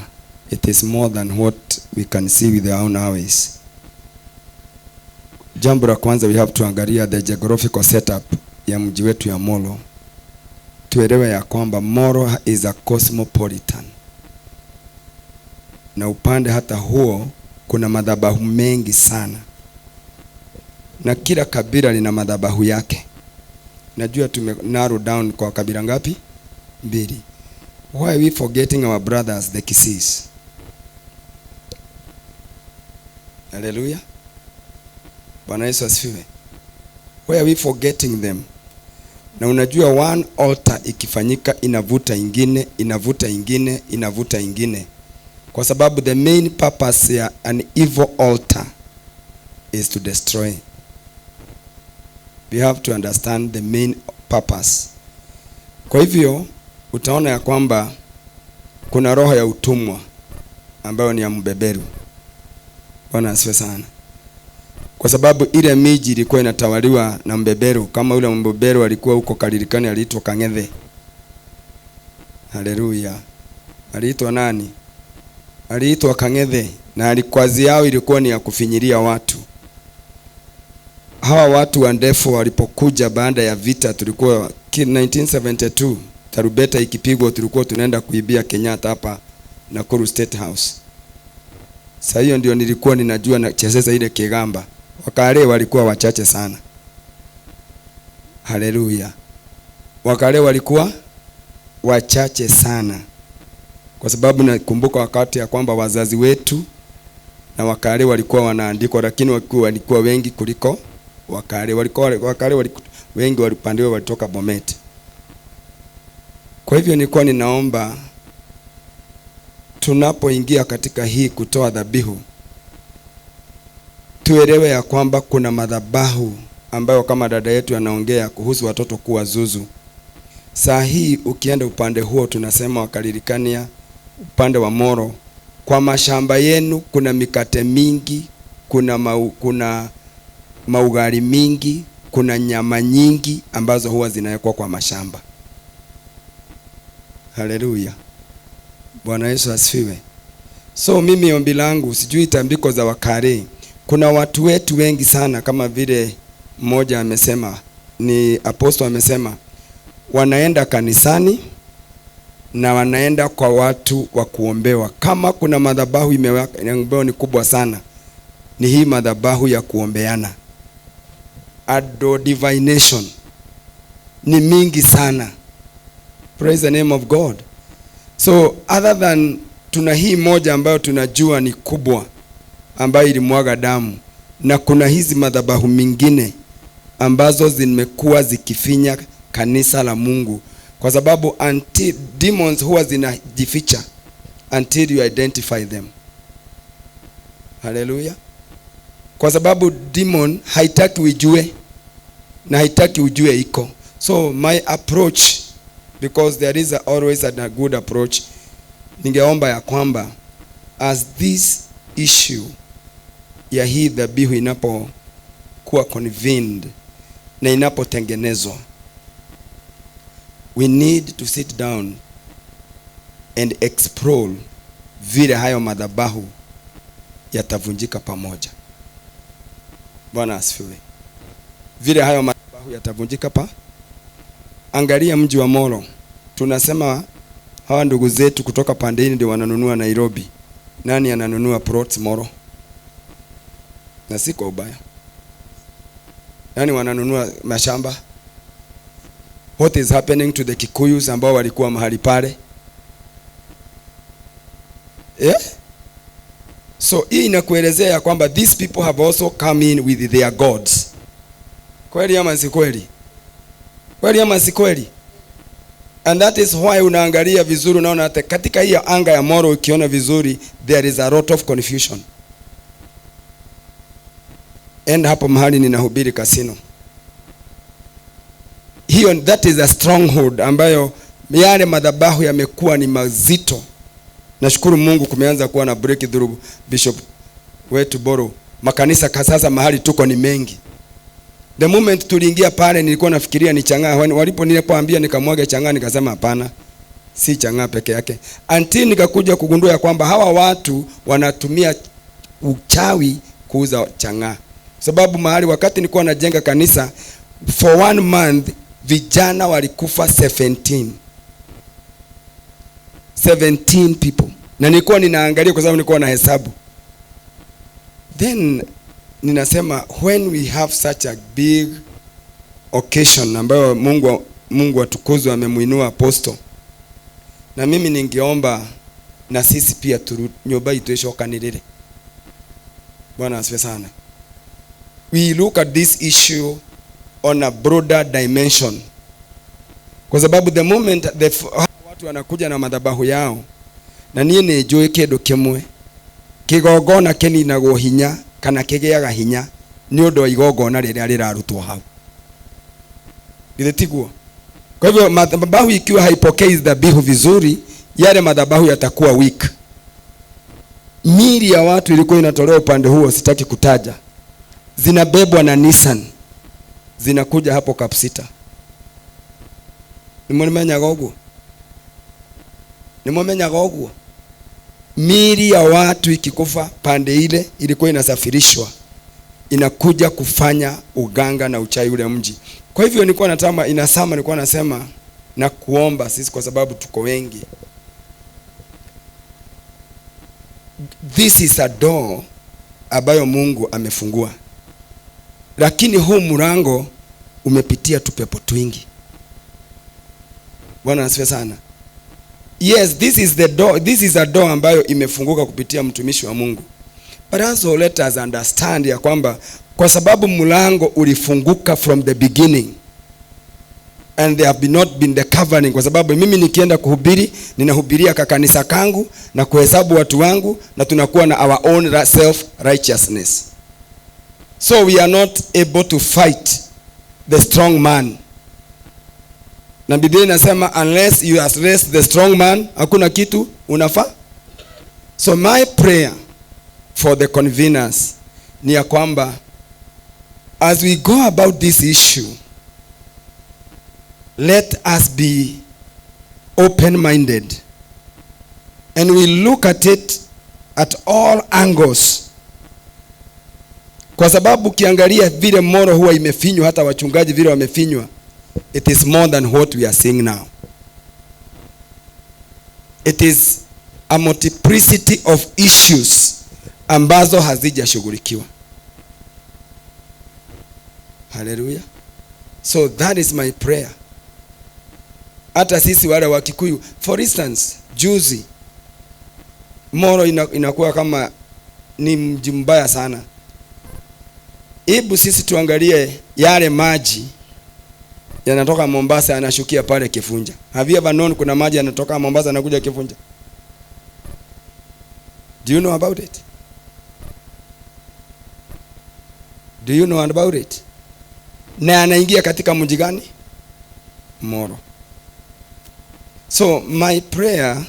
It is more than what we can see with our own eyes. Jambo la kwanza, we have to angalia the geographical setup ya mji wetu ya Molo. Tuelewe ya kwamba Molo is a cosmopolitan. na upande hata huo kuna madhabahu mengi sana, na kila kabila lina madhabahu yake. Najua tume narrow down kwa kabila ngapi? 2. Why are we forgetting our brothers the Kisis? Hallelujah. Bwana Yesu asifiwe. Why are we forgetting them? Na unajua one altar ikifanyika inavuta ingine, inavuta ingine, inavuta ingine. Kwa sababu the main purpose ya an evil altar is to destroy. We have to understand the main purpose. Kwa hivyo utaona ya kwamba kuna roho ya utumwa ambayo ni ya mbeberu. Bwana asifiwe sana. Kwa sababu ile miji ilikuwa inatawaliwa na mbeberu, kama ule mbeberu alikuwa huko Kalirikani aliitwa Kang'ethe. Haleluya. Aliitwa nani? Aliitwa Kang'ethe, na kazi yao ilikuwa ni ya kufinyiria watu. Hawa watu wa Ndefu walipokuja baada ya vita, tulikuwa 1972 tarubeta ikipigwa, tulikuwa tunaenda kuibia Kenyatta hapa Nakuru State House. Sasa hiyo ndio nilikuwa ninajua na chezeza ile kigamba. Wakale walikuwa wachache sana. Haleluya. Wakale walikuwa wachache sana. Kwa sababu nakumbuka wakati ya kwamba wazazi wetu na wakale walikuwa wanaandikwa, lakini walikuwa wengi kuliko wakale. Wakale wengi walipandiwa walitoka Bomet. Kwa hivyo nilikuwa ninaomba tunapoingia katika hii kutoa dhabihu, tuelewe ya kwamba kuna madhabahu ambayo kama dada yetu anaongea kuhusu watoto kuwa zuzu. Saa hii ukienda upande huo tunasema Wakalirikania, upande wa Molo, kwa mashamba yenu kuna mikate mingi, kuna maugari mingi, kuna nyama nyingi ambazo huwa zinawekwa kwa mashamba. Haleluya. Bwana Yesu asifiwe. So mimi ombi langu, sijui tambiko za Wakare, kuna watu wetu wengi sana kama vile mmoja amesema, ni apostle amesema, wanaenda kanisani na wanaenda kwa watu wa kuombewa. Kama kuna madhabahu imewekwa ni kubwa sana, ni hii madhabahu ya kuombeana. Ado divination ni mingi sana. Praise the name of God. So other than tuna hii moja ambayo tunajua ni kubwa ambayo ilimwaga damu, na kuna hizi madhabahu mingine ambazo zimekuwa zikifinya kanisa la Mungu, kwa sababu demons huwa zinajificha until you identify them. Hallelujah. Kwa sababu demon haitaki ujue na haitaki ujue iko. So my approach, because there is always a good approach, ningeomba ya kwamba as this issue ya hii dhabihu inapokuwa convened na inapotengenezwa, we need to sit down and explore vile hayo madhabahu yatavunjika pamoja. Bwana asifiwe. Vile hayo madhabahu yatavunjika Angalia mji wa Molo. Tunasema hawa ndugu zetu kutoka pande hii ndio wananunua Nairobi. Nani ananunua plots Molo? Na si kwa ubaya. Nani wananunua mashamba? What is happening to the Kikuyus ambao walikuwa mahali pale? Yeah? So hii inakuelezea kwamba these people have also come in with their gods. Kweli ama si kweli? Kweli ama si kweli? And that is why unaangalia vizuri, unaona hata katika hii anga ya Molo ukiona vizuri, there is a lot of confusion. And hapo mahali ninahubiri kasino. Hiyo, that is a stronghold ambayo yale madhabahu yamekuwa ni mazito. Nashukuru Mungu kumeanza kuwa na breakthrough, Bishop wetu Boro. Makanisa sasa mahali tuko ni mengi. The moment tuliingia pale nilikuwa nafikiria ni chang'aa. Nilipoambia nikamwaga chang'aa, nikasema hapana, si chang'aa peke yake. Until nikakuja kugundua ya kwamba hawa watu wanatumia uchawi kuuza chang'aa. Sababu mahali wakati nilikuwa najenga kanisa, for 1 month vijana walikufa 17 people. na nilikuwa ninaangalia kwa sababu nilikuwa na hesabu. Then ninasema when we have such a big occasion ambayo Mungu atukuzwe amemuinua apostle, na mimi ningeomba na sisi pia nyumba itoshokanirire. Bwana asifiwe sana. We look at this issue on a broader dimension, kwa sababu the moment watu wanakuja na madhabahu yao, na niye nejoe kedo kimwe kigogona keninagwo hinya kana kigeaga hinya ni undu igogona riria rirarutwo hau. Tiguo. Kwa hivyo madhabahu ikiwa haipokei dhabihu vizuri, yale madhabahu yatakuwa weak. Mili ya watu ilikuwa inatolewa upande huo, sitaki kutaja, zinabebwa na Nissan, zinakuja hapo Kapsita. Nimemenya gogo. Mili ya watu ikikufa pande ile ilikuwa inasafirishwa, inakuja kufanya uganga na uchawi ule mji. Kwa hivyo nilikuwa nasema na kuomba sisi, kwa sababu tuko wengi. This is a door ambayo Mungu amefungua, lakini huu mlango umepitia tupepo twingi. Bwana asifiwe sana. Yes, this is the door. This is a door ambayo imefunguka kupitia mtumishi wa Mungu. But also let us understand ya kwamba kwa sababu mlango ulifunguka from the beginning, and there have not been the covering, kwa sababu mimi nikienda kuhubiri, ninahubiria kanisa kangu na kuhesabu watu wangu, na tunakuwa na our own self righteousness. So we are not able to fight the strong man. Na Biblia inasema unless you arrest the strong man, hakuna kitu unafaa. So my prayer for the conveners ni ya kwamba as we go about this issue, let us be open-minded and we look at it at all angles. Kwa sababu ukiangalia vile Molo huwa imefinywa, hata wachungaji vile wamefinywa, it is more than what we are seeing now. It is a multiplicity of issues ambazo hazijashughulikiwa. Hallelujah. So that is my prayer. Hata sisi wale wa Kikuyu, for instance, juzi Molo inakuwa kama ni mji mbaya sana. Hebu sisi tuangalie yale maji yanatoka Mombasa yanashukia pale Kifunja. Have you ever known kuna maji yanatoka Mombasa yanakuja Kifunja? Do you know about it? Do you know about it? Na anaingia katika mji gani? Molo. So my prayer,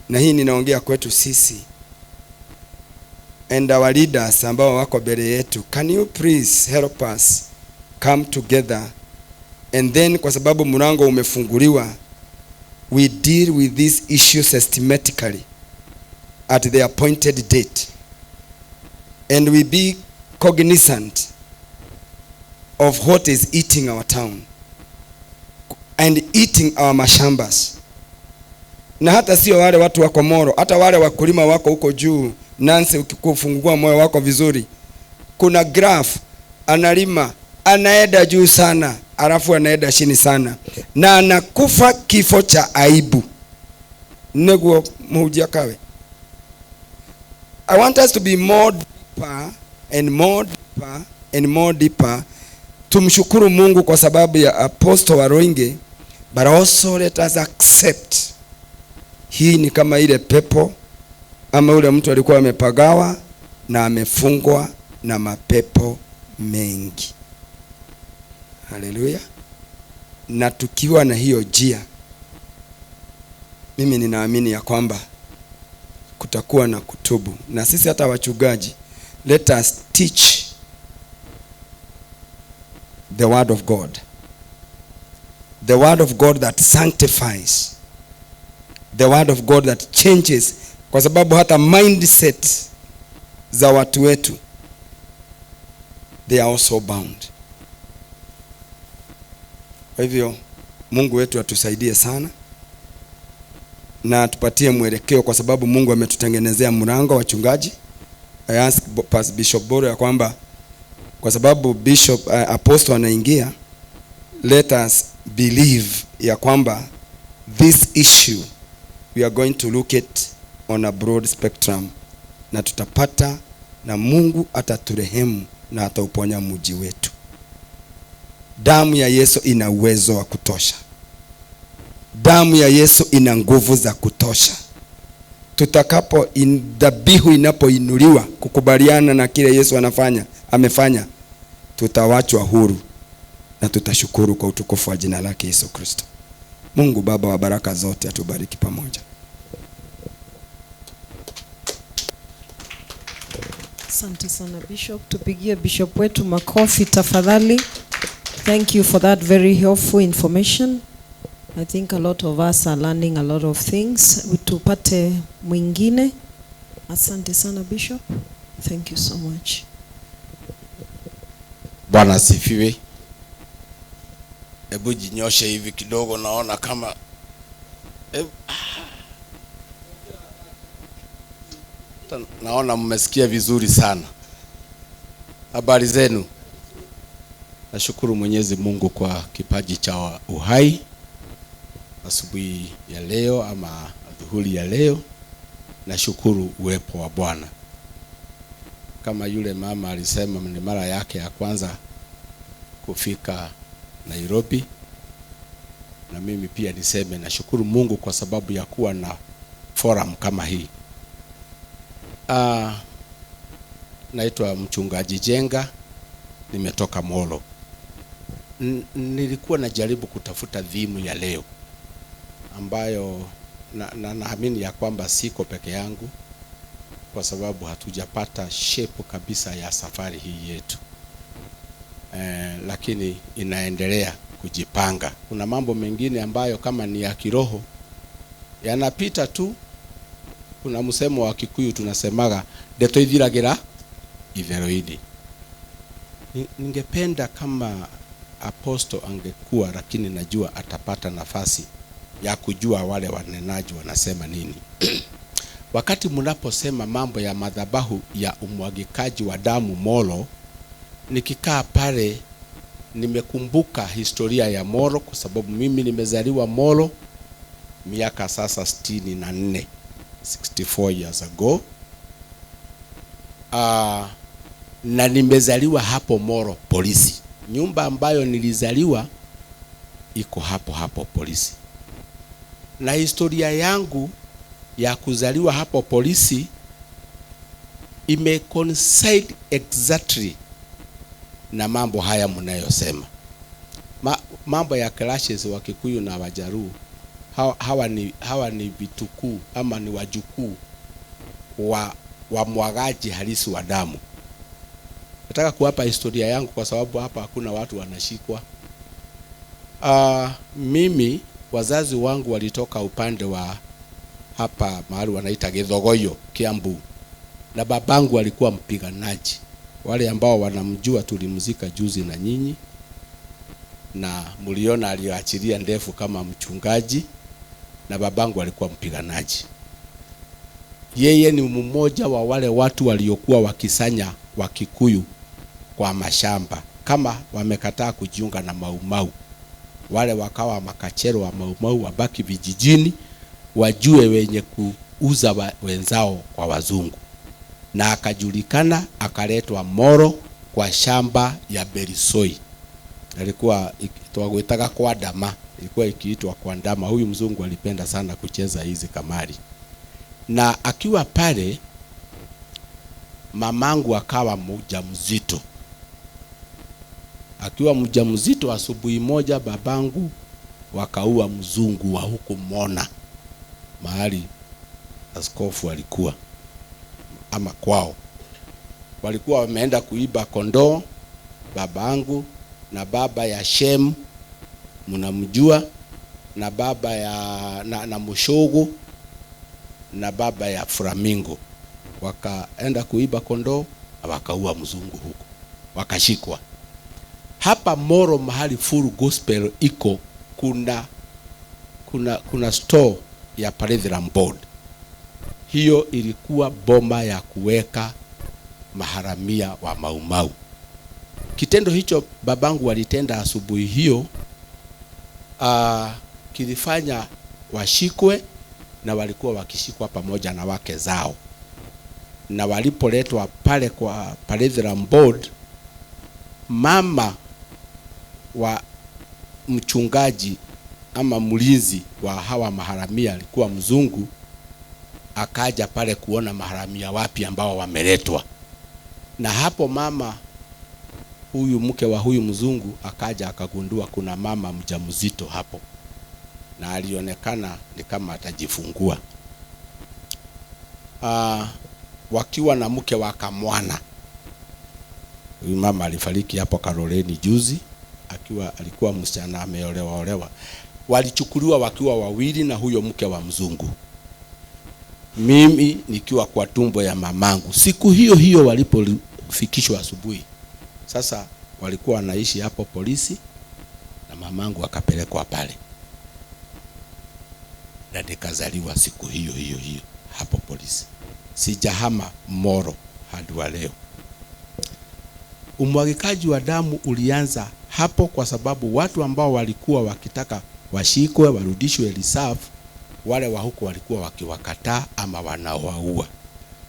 na hii ninaongea kwetu sisi and our leaders ambao wako mbele yetu, can you please help us come together, and then kwa sababu mlango umefunguliwa, we deal with these issues systematically at the appointed date, and we be cognizant of what is eating our town and eating our mashambas. Na hata sio wale watu wako Molo, hata wale wakulima wako huko juu. Nancy, ukikufungua moyo wako vizuri, kuna graph analima, anaenda juu sana, alafu anaenda chini sana, na anakufa kifo cha aibu. Neguo mhujia kawe. I want us to be more deeper and more deeper and more deeper. Tumshukuru Mungu kwa sababu ya Apostle Waruinge, but also let us accept hii ni kama ile pepo ama ule mtu alikuwa amepagawa na amefungwa na mapepo mengi. Hallelujah. Na tukiwa na hiyo jia, mimi ninaamini ya kwamba kutakuwa na kutubu. Na sisi hata wachungaji, let us teach the word of God. The word of God that sanctifies. The word of God that changes. Kwa sababu hata mindset za watu wetu, they are also bound. Kwa hivyo Mungu wetu atusaidie sana. na tupatie mwelekeo, kwa sababu Mungu ametutengenezea mlango wachungaji. I ask Bishop Boro ya kwamba kwa sababu Bishop Apostle anaingia, let us believe ya kwamba this issue we are going to look at on a broad spectrum, na tutapata, na Mungu ataturehemu na atauponya mji wetu. Damu ya Yesu ina uwezo wa kutosha. Damu ya Yesu ina nguvu za kutosha. Tutakapo dhabihu inapoinuliwa kukubaliana na kile Yesu amefanya, tutawachwa huru na tutashukuru kwa utukufu wa jina lake Yesu Kristo. Mungu Baba wa baraka zote atubariki pamoja. Asante sana Bishop. Tupigie Bishop wetu makofi tafadhali. Thank you for that very helpful information. I think a lot of us are learning a lot of things. Tupate mwingine. Asante sana Bishop. Thank you so much. Bwana asifiwe. Hebu jinyoshe hivi kidogo, naona kama naona mmesikia vizuri sana. Habari zenu? Nashukuru Mwenyezi Mungu kwa kipaji cha uhai asubuhi ya leo ama adhuhuri ya leo. Nashukuru uwepo wa Bwana. Kama yule mama alisema ni mara yake ya kwanza kufika Nairobi, na mimi pia niseme nashukuru Mungu kwa sababu ya kuwa na forum kama hii. Naitwa mchungaji Jenga, nimetoka Molo. Nilikuwa najaribu kutafuta dhimu ya leo ambayo naamini ya kwamba siko peke yangu, kwa sababu hatujapata shape kabisa ya safari hii yetu. Lakini inaendelea kujipanga. Kuna mambo mengine ambayo kama ni ya kiroho yanapita tu. Kuna msemo wa Kikuyu tunasemaga deto ithiragira iveroidi. Ningependa kama Apostle angekuwa, lakini najua atapata nafasi ya kujua wale wanenaji wanasema nini. Wakati mnaposema mambo ya madhabahu ya umwagikaji wa damu Molo, nikikaa pale nimekumbuka historia ya Molo, kwa sababu mimi nimezaliwa Molo miaka sasa 64, 64 years ago. Na nimezaliwa hapo Molo polisi. Nyumba ambayo nilizaliwa iko hapo polisi. Na historia yangu ya kuzaliwa hapo polisi coincide exactly na mambo haya mnayosema. Mambo ya clashes wa Kikuyu na Wajaruo, hawa ni vitukuu ama ni wajukuu wa mwagaji halisi wa damu. Nataka kuwapa historia yangu kwa sababu hapa hakuna watu wanashikwa. Mimi wazazi wangu walitoka upande wa hapa mahali wanaita Githogoyo, Kiambu, na babangu alikuwa mpiganaji. Wale ambao wanamjua tulimzika juzi na nyinyi, na mliona aliachilia ndefu kama mchungaji, na babangu alikuwa mpiganaji. Yeye ni mmoja wa wale watu waliokuwa wakisanya wa Kikuyu kwa mashamba, kama wamekataa kujiunga na Maumau. Wale wakawa makachero wa Maumau wabaki vijijini, wajue wenye kuuza wenzao kwa wazungu. Na akajulikana, akaletwa Moro kwa shamba ya Berisoi. Alikuwa tuwagwetaga kwa dama, ilikuwa ikiitwa kwa ndama. Huyu mzungu alipenda sana kucheza hizi kamari. Na akiwa pale, mamangu akawa mjamzito. Akiwa mjamzito, asubuhi moja babangu wakaua mzungu wa huku Mona, mahali askofu alikuwa ama kwao. Walikuwa wameenda kuiba kondoo, babangu na baba ya Shem, mnamjua, na baba ya na Mushogo na baba ya Flamingo. Wakaenda kuiba kondoo, wakaua mzungu huko, wakashikwa. Hapa Moro mahali Full Gospel iko, kuna store ya Plazza board. Hiyo ilikuwa boma ya kuweka maharamia wa Maumau. Kitendo hicho babangu walitenda asubuhi hiyo, kilifanya washikwe, na walikuwa wakishikwa pamoja na wake zao. Na walipoletwa pale kwa Plazza board, mama wa mchungaji ama mlinzi wa hawa maharamia alikuwa mzungu, akaja pale kuona maharamia wapi ambao wameletwa. Na hapo mama huyu, mke wa huyu mzungu, akaja akagundua kuna mama mjamzito hapo, na alionekana ni kama atajifungua. Wakiwa na mke wa kamwana. Huyu mama alifariki hapo Karoleni juzi, alikuwa msichana ameolewa. Walichukuliwa wakiwa wawili na huyo mke wa mzungu, mimi nikiwa kwa tumbo ya mamangu. Siku hiyo hiyo walipofikishwa asubuhi, sasa walikuwa wanaishi hapo polisi, na mamangu akapelekwa pale, na nikazaliwa siku hiyo hiyo hapo polisi. Sijahama Molo hadi wa leo. Umwagikaji wa damu ulianza hapo kwa sababu watu ambao walikuwa wakitaka washikwe warudishwe reserve, wale wa huko walikuwa wakiwakataa ama wanawaua.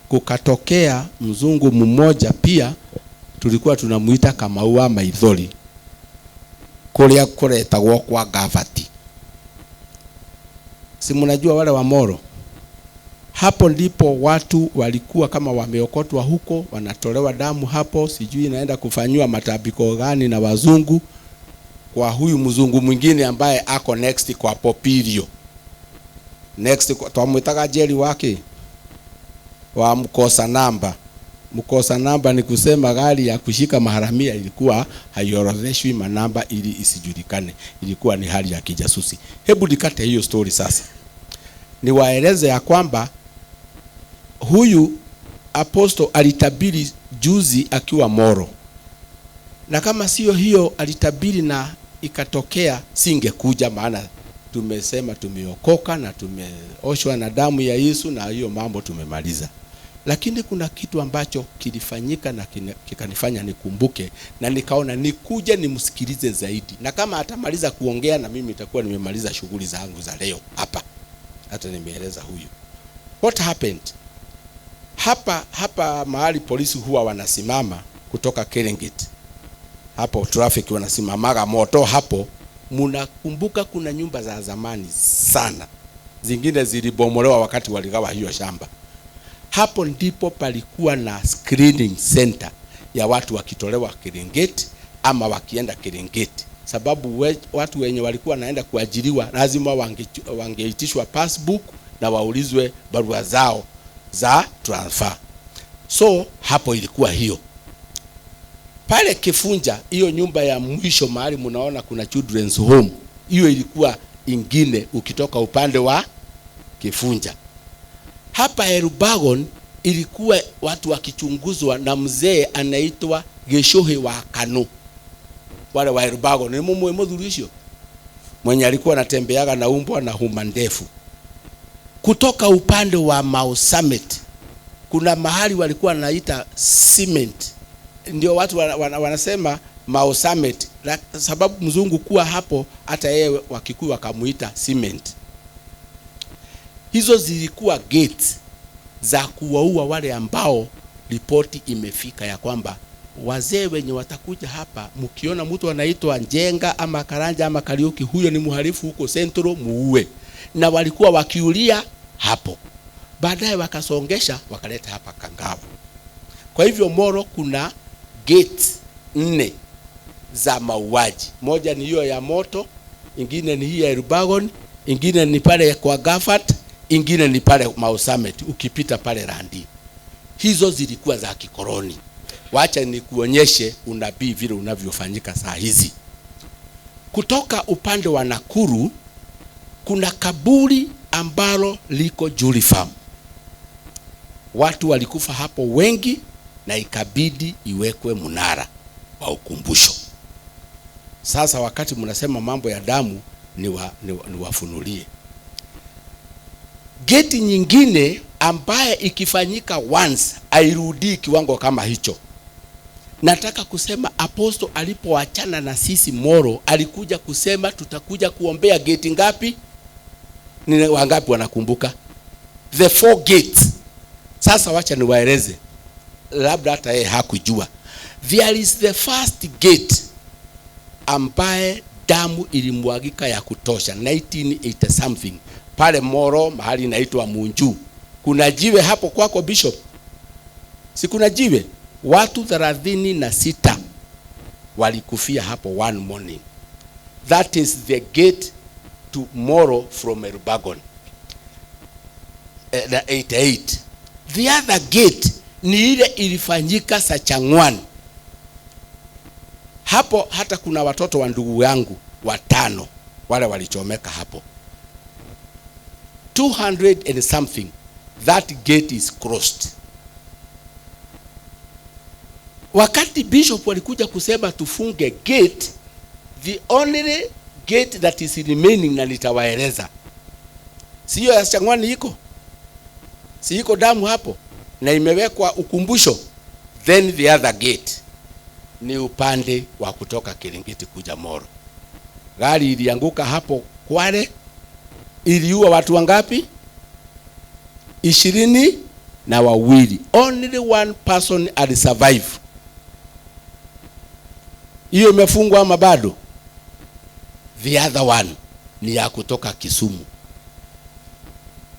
Kukatokea mzungu mmoja pia, tulikuwa tunamuita Kamau Maithori, kulia kuretagwo kwa gavati. Si mnajua wale wa Molo? Hapo ndipo watu walikuwa kama wameokotwa huko, wanatolewa damu hapo, sijui inaenda kufanywa matabiko gani na wazungu, kwa huyu mzungu mwingine ambaye ako next kwa Popilio. Next kwa twamwitaga jeli wake wa mkosa namba. Mkosa namba ni kusema gari ya kushika maharamia ilikuwa haiorodheshwi manamba ili isijulikane. Ilikuwa ni hali ya kijasusi. Hebu nikate hiyo story sasa. Niwaeleze ya kwamba huyu apostle alitabiri juzi akiwa Molo. Na kama sio hiyo alitabiri na ikatokea, singekuja, maana tumesema tumeokoka na tumeoshwa na damu ya Yesu na hiyo mambo tumemaliza. Lakini kuna kitu ambacho kilifanyika na kikanifanya nikumbuke, na nikaona nikuje nimsikilize zaidi. Na kama atamaliza kuongea, na mimi nitakuwa nimemaliza shughuli zangu za leo hapa. Hata nimeeleza huyu. What happened? Hapa mahali polisi huwa wanasimama kutoka Serengeti. Hapo traffic wanasimamaga moto hapo. Mnakumbuka kuna nyumba za zamani sana. Zingine zilibomolewa wakati waligawa hiyo shamba. Hapo ndipo palikuwa na screening center ya watu wakitolewa Serengeti ama wakienda Serengeti. Sababu watu wenye walikuwa naenda kuajiriwa lazima wangeitishwa passbook na waulizwe barua zao za transfer. So hapo ilikuwa hiyo. Pale Kifunja, hiyo nyumba ya mwisho mahali mnaona kuna children's home, hiyo ilikuwa ingine ukitoka upande wa Kifunja. Hapa Erubagon ilikuwa watu wakichunguzwa na mzee anaitwa Geshohe wa Kanu. Wale wa Erubagon ni mudhurisho mwenye alikuwa anatembeaga na umbwa na huma ndefu. Kutoka upande wa Mau Summit kuna mahali walikuwa wanaita cement, ndio watu wanasema Mau Summit, sababu mzungu kuwa hapo, hata yeye Wakikuyu wakamuita cement. Hizo zilikuwa gates za kuwaua wale ambao ripoti imefika ya kwamba wazee wenye watakuja hapa, mkiona mtu anaitwa Njenga ama Karanja ama Kariuki, huyo ni muhalifu huko Central, muue. Na walikuwa wakiulia hapo. Baadaye wakasongesha wakaleta hapa Kangawa. Kwa hivyo Molo kuna gate 4 za mauaji. Moja ni hiyo ya moto, ingine ni hii ya Erubagon, ingine ni pale kwa Gafat, ingine ni pale Mau Summit ukipita pale Randi. Hizo zilikuwa za kikoroni. Wacha nikuonyeshe unabii vile unavyofanyika saa hizi. Kutoka upande wa Nakuru kuna kaburi ambalo liko Julie Farm. Watu walikufa hapo wengi na ikabidi iwekwe mnara wa ukumbusho. Sasa wakati mnasema mambo ya damu, niwafunulie. Gate nyingine ambaye ikifanyika once hairudi kiwango kama hicho. Nataka kusema apostle alipoachana na sisi Molo alikuja kusema tutakuja kuombea gate ngapi? Ni wangapi wanakumbuka? The 4 gates. Sasa wacha niwaeleze, labda hata yeye hakujua. There is the first gate ambaye damu ilimwagika ya kutosha 1980 something pale Molo, mahali inaitwa Munju. Kuna jiwe hapo kwako Bishop? Si kuna jiwe? Watu 36 walikufia hapo one morning. That is the gate to Molo from Elbagon. 88. The other gate ni ile ilifanyika Sachangwan. Hapo hata kuna watoto wa ndugu yangu 5 wale walichomeka hapo. 200 and something. That gate is crossed. Wakati Bishop walikuja kusema tufunge gate, the only gate that is remaining, na nitawaeleza, sio ya Changwani iko, si iko damu hapo na imewekwa ukumbusho. Then the other gate ni upande wa kutoka Kiringiti kuja Molo. Gari ilianguka hapo Kwale, iliua watu wangapi? 22. Only one person alisurvive. Hiyo imefungwa ama bado? The other one ni ya kutoka Kisumu.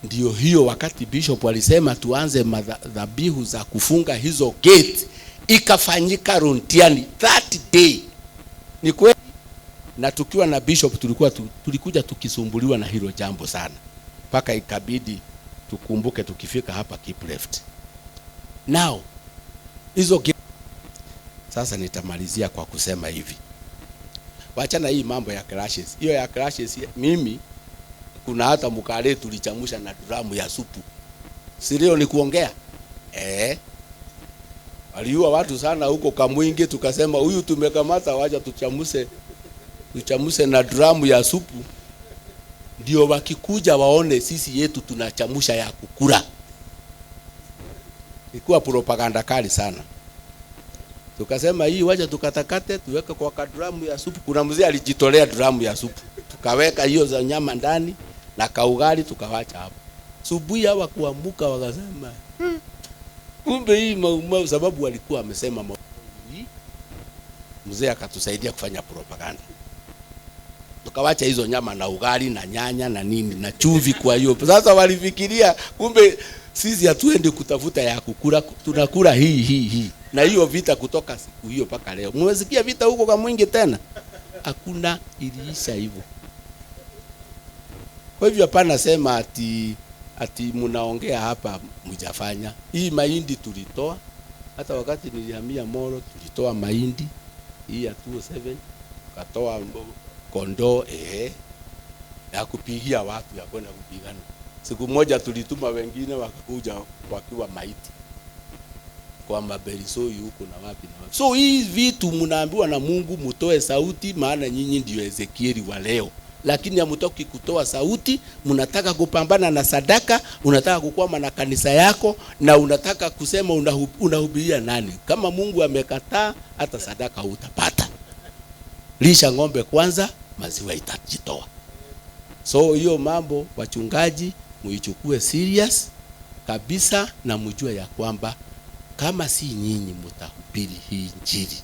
Ndio hiyo wakati Bishop alisema tuanze madhabihu za kufunga hizo gate, ikafanyika Rontiani that day. Ni kweli, na tukiwa na Bishop tulikuja tukisumbuliwa na hilo jambo sana, mpaka ikabidi tukumbuke tukifika hapa keep left. Now hizo gate, sasa nitamalizia kwa kusema hivi, wachana hii mambo ya clashes. Hiyo ya clashes, mimi kuna hata mkale tulichamusha na dramu ya supu. Sirio ni kuongea? Waliua watu sana huko Kamwingi, tukasema huyu tumekamata, wacha tuchamuse na dramu ya supu. Ndio wakikuja waone sisi yetu tunachamusha ya kukura. Ilikuwa propaganda kali sana. Tukasema hii wacha tukatakate tuweke kwa kadramu ya supu. Kuna mzee alijitolea dramu ya supu. Tukaweka hiyo za nyama ndani na kaugali tukawacha hapo. Subuhi hawa kuamuka wakasema kumbe hii maumau, sababu walikuwa wamesema mzee akatusaidia kufanya propaganda. Tukawacha hizo nyama na ugali na nyanya na nini na chumvi. Kwa hiyo sasa walifikiria kumbe sisi hatuendi kutafuta ya kukula, tunakula hii. Na hiyo vita kutoka siku hiyo mpaka leo. Mmesikia vita huko kama mwingi tena? Hakuna, iliisha hivyo. Kwa hivyo hapana sema ati mnaongea hapa mjafanya. Hii mahindi tulitoa, hata wakati nilihamia Molo tulitoa mahindi hii ya 27, katoa kondoo ya kupigia watu ya kwenda kupigana. Siku moja tulituma wengine wakakuja wakiwa maiti kwa Maberisoi huko na wapi na wapi. So hii vitu mnaambiwa na Mungu mtoe sauti, maana nyinyi ndio Ezekieli wa leo. Lakini hamtoki kutoa sauti, mnataka kupambana na sadaka, unataka kukwama na kanisa yako, na unataka kusema unahubiria nani? Kama Mungu amekataa, hata sadaka hutapata. Lisha ng'ombe kwanza, maziwa itajitoa. So hiyo mambo wachungaji muichukue serious kabisa, na mjue ya kwamba kama si nyinyi mtahubiri hii injili,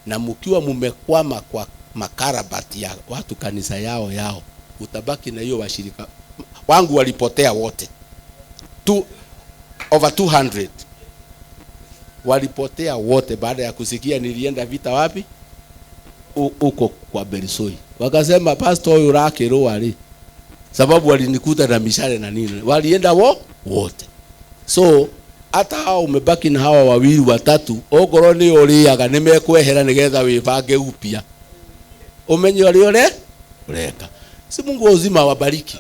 na mkiwa mumekwama kwa makarabati ya watu kanisa yao, utabaki na hiyo washirika wangu walipotea wote. Over 200 walipotea wote baada ya kusikia nilienda vita wapi? Uko kwa Berisoi. Wakasema pastor huyu rake roali, sababu walinikuta na mishale na nini. Walienda wote. So hata hao umebaki na hawa 2 3, ogoroni oliaga nimekwehera nigetha wibange upia. Umenye ureka. Si Mungu uzima wabariki.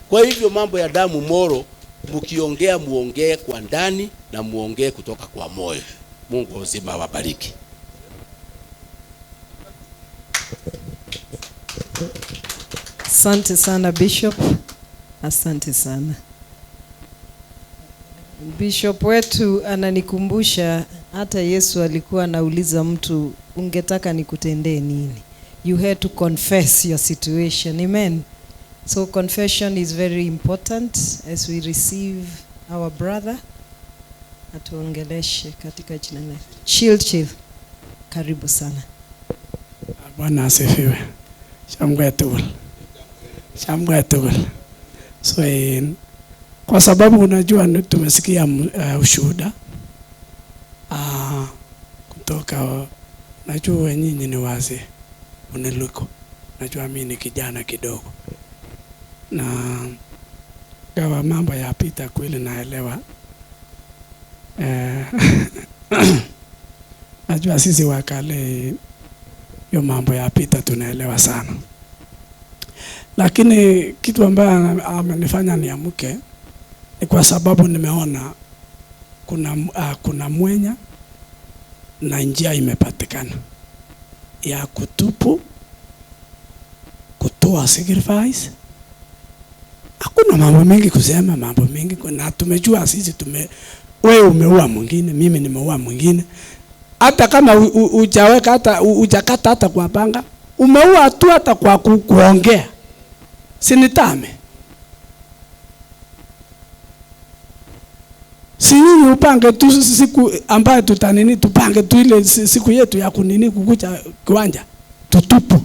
Kwa hivyo mambo ya damu Molo, mkiongea muongee kwa ndani na muongee kutoka kwa moyo. Mungu uzima wabariki. Asante sana Bishop. Asante sana. Bishop wetu ananikumbusha hata Yesu alikuwa anauliza mtu, ungetaka nikutendee nini? You had to confess your situation. Amen. So confession is very important as we receive our brother. Atuongeleshe katika jina la Chill. Karibu sana. Bwana asifiwe. Shamgwetu. So kwa sababu unajua tumesikia ushuhuda kutoka, najua nyinyi ni wazee uniliko, najua mimi ni kijana kidogo, na gawa mambo ya pita kweli naelewa. Najua sisi wakale hiyo mambo ya pita tunaelewa sana, lakini kitu ambayo amenifanya niamke ni kwa sababu nimeona kuna mwenya na njia imepatikana ya kutupu, kutoa sacrifice. Hakuna mambo mengi kusema, mambo mengi, na tumejua sisi wewe umeua mwingine, mimi nimeua mwingine. Hata kama hujaweka hata hujakata hata kwa panga, umeua tu hata kwa kuongea. Sinitame. Si nyinyi upange tu siku ambayo tutanini, tupange tu ile siku yetu ya kunini kukuja kiwanja. Tutupu.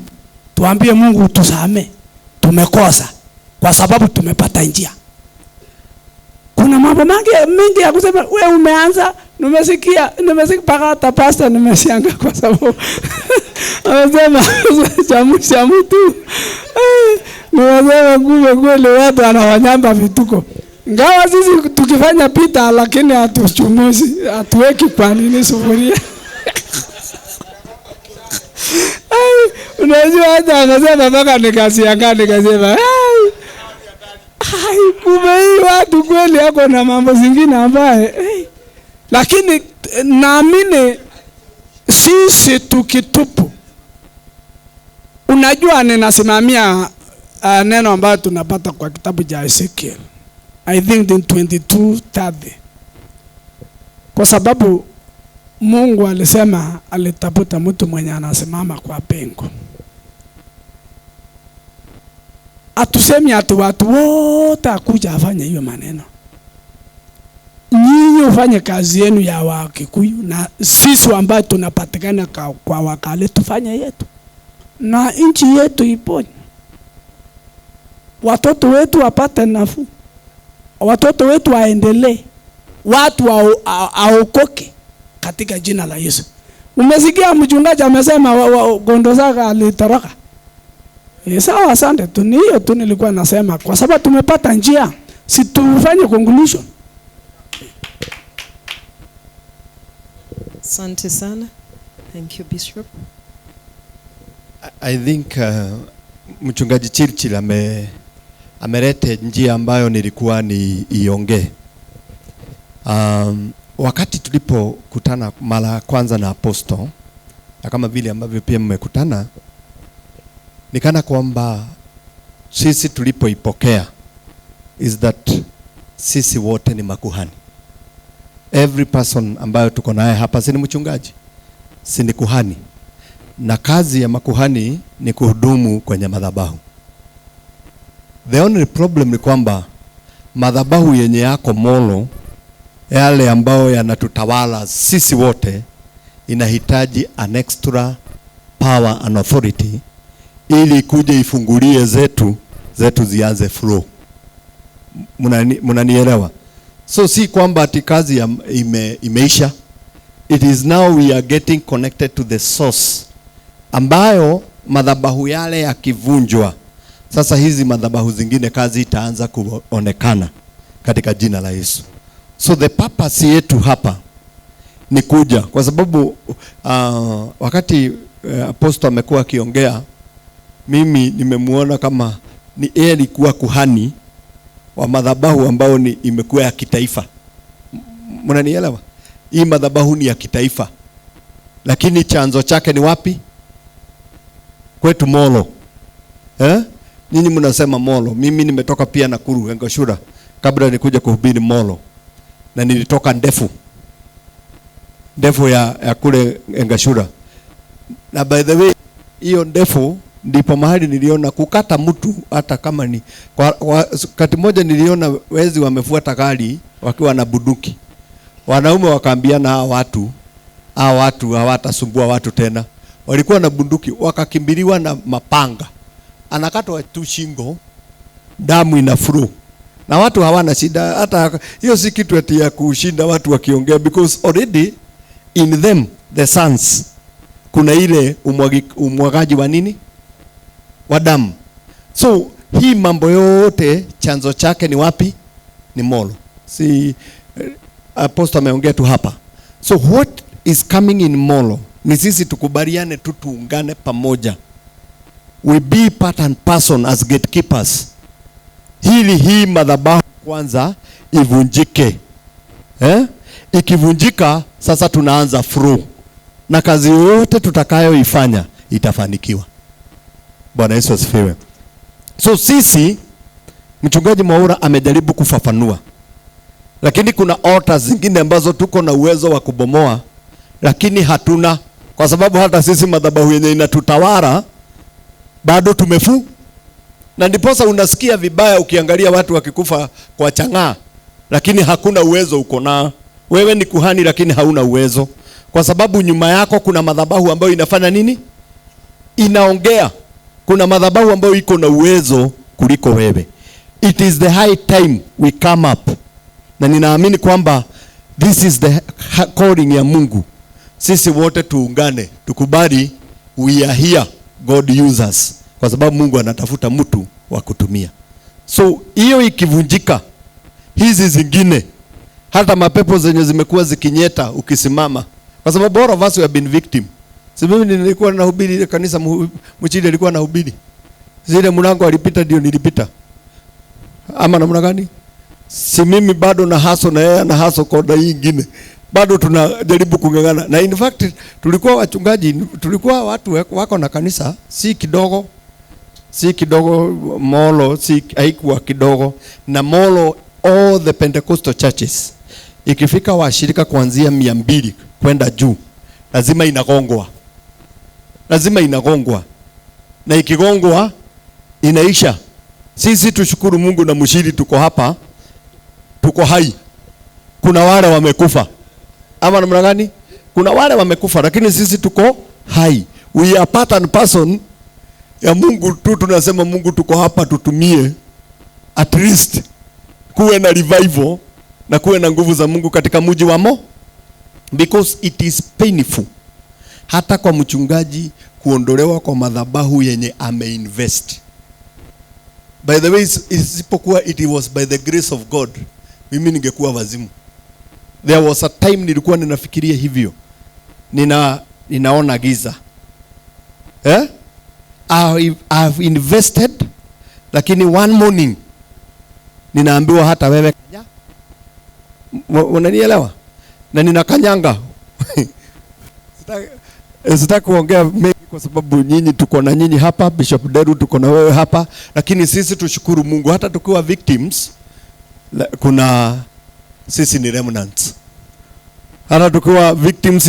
Tuambie Mungu tusamee. Tumekosa kwa sababu tumepata njia. Kuna mambo mengi ya kusema. Wewe umeanza, nimesikia paka hata pastor nimesianga kwa sababu anasema chamusha mtu. Nimesema kumbe kweli watu wanawanyamba vituko. Ngawa sisi tukifanya pita lakini hatuchumuzi, hatuweki kwa nini sufuria. Unajua hata anasema mpaka nikasema kumbe hii watu kweli yako na mambo zingine ambaye lakini naamini sisi tukitupu. Unajua ninasimamia neno ambayo tunapata kwa kitabu cha Ezekiel, I think in 22:30, kwa sababu Mungu alisema alitafuta mtu mwenye anasimama kwa pengo. Atusemi ati watu wote akuja afanye hiyo maneno. Nyinyi ufanye kazi yenu ya Wakikuyu, na sisi ambao tunapatikana kwa wakale tufanye yetu, na nchi yetu iponye. Watoto wetu wapate nafuu, watoto wetu waendelee, watu aokoke katika jina la Yesu. Umesikia mchungaji amesema gondo zake alitoroka. Sawa, asante tu, ni hiyo tu nilikuwa nasema kwa sababu tumepata njia, si tufanye conclusion. Asante sana. Thank you, Bishop. I think mchungaji Chirchil amelete njia ambayo nilikuwa ni iongee. Wakati tulipokutana mara ya kwanza na apostle, na kama vile ambavyo pia mmekutana, nikana kwamba sisi tulipoipokea is that sisi wote ni makuhani. Every person ambayo tuko naye hapa si ni mchungaji, si ni kuhani, na kazi ya makuhani ni kuhudumu kwenye madhabahu. The only problem ni kwamba madhabahu yenye yako Molo, yale ambayo yanatutawala sisi wote, inahitaji an extra power and authority ili kuje ifungulie zetu zianze flow. Munanielewa? So si kwamba ati kazi imeisha. It is now we are getting connected to the source, ambayo madhabahu yale yakivunjwa, sasa hizi madhabahu zingine kazi itaanza kuonekana katika jina la Yesu. So the purpose yetu hapa ni kuja kwa sababu wakati apostle amekuwa akiongea, mimi nimemuona kama ni yeye alikuwa kuhani wa madhabahu ambao ni imekuwa ya kitaifa. Mnanielewa? Hii madhabahu ni ya kitaifa, lakini chanzo chake ni wapi? Kwetu Molo. Nyinyi mnasema Molo. Mimi nimetoka pia Nakuru, Engashura, kabla nikuja kuhubiri Molo. Na nilitoka Ndefu ya kule Engashura. Na by the way, hiyo Ndefu ndipo mahali niliona kukata mtu hata kama ni wakati moja niliona wezi wamefuata gari wakiwa na bunduki. Wanaume wakaambiana hawa watu hawatasumbua watu tena. Walikuwa na bunduki, wakakimbiliwa na mapanga. Anakatwa tu shingo, damu ina flow. Na watu hawana shida, hata hiyo si kitu ati ya kushinda watu wakiongea, because already in them the sons kuna ile umwagaji wa nini? Wa damu. So hii mambo yote chanzo chake ni wapi? Ni Molo. Si apostle ameongea tu hapa. So what is coming in Molo ni sisi tukubaliane tu, tuungane pamoja. We be part and person as gatekeepers. Hii madhabahu kwanza ivunjike. Ikivunjika sasa tunaanza through. Na kazi yote tutakayoifanya itafanikiwa. Bwana Yesu asifiwe. So sisi, mchungaji Mwaura amejaribu kufafanua. Lakini kuna altars zingine ambazo tuko na uwezo wa kubomoa, lakini hatuna, kwa sababu hata sisi madhabahu yenye inatutawala bado tumefu. Na ndiposa unasikia vibaya ukiangalia watu wakikufa kwa chang'aa, lakini hakuna uwezo uko na. Wewe ni kuhani lakini hauna uwezo, kwa sababu nyuma yako kuna madhabahu ambayo inafanya nini? Inaongea. Kuna madhabahu ambayo iko na uwezo kuliko wewe. It is the high time we come up. Na ninaamini kwamba this is the calling ya Mungu. Sisi wote tuungane, tukubali we are here, God use us. Kwa sababu Mungu anatafuta mtu wa kutumia. So hiyo ikivunjika, hizi zingine, hata mapepo zenye zimekuwa zikinyeta ukisimama, kwa sababu all of us have been victim. Si mimi nilikuwa nahubiri ile kanisa, mchili alikuwa nahubiri. Zile mlango alipita ndio nilipita. Ama namna gani? Si mimi bado na haso na yeye na haso koda nyingine. Bado tunajaribu kungangana. Na in fact tulikuwa wachungaji, tulikuwa watu wako na kanisa, si kidogo Molo, si haikuwa kidogo. Na Molo, all the Pentecostal churches, ikifika washirika kuanzia 200 kwenda juu, lazima inagongwa. Na ikigongwa inaisha. Sisi tushukuru Mungu na mshiri tuko hapa, tuko hai. Kuna wale wamekufa. Ama namna gani? Kuna wale wamekufa, lakini sisi tuko hai. We are part and person ya Mungu tu. Tunasema Mungu tuko hapa, tutumie at least kuwe na revival na kuwe na nguvu za Mungu katika mji wa Mo, because it is painful hata kwa mchungaji kuondolewa kwa madhabahu yenye ameinvest. By the way, isipokuwa it was by the grace of God, mimi ningekuwa wazimu. There was a time nilikuwa ninafikiria hivyo. Ninaona giza. I've invested, lakini one morning ninaambiwa hata wewe kanya. Unanielewa? Na ninakanyanga. Sitaki kuongea mengi kwa sababu nyinyi tuko na nyinyi hapa, Bishop Deru tuko na wewe hapa, lakini sisi tushukuru Mungu hata tukiwa victims, kuna sisi ni remnants. Hata tukiwa victims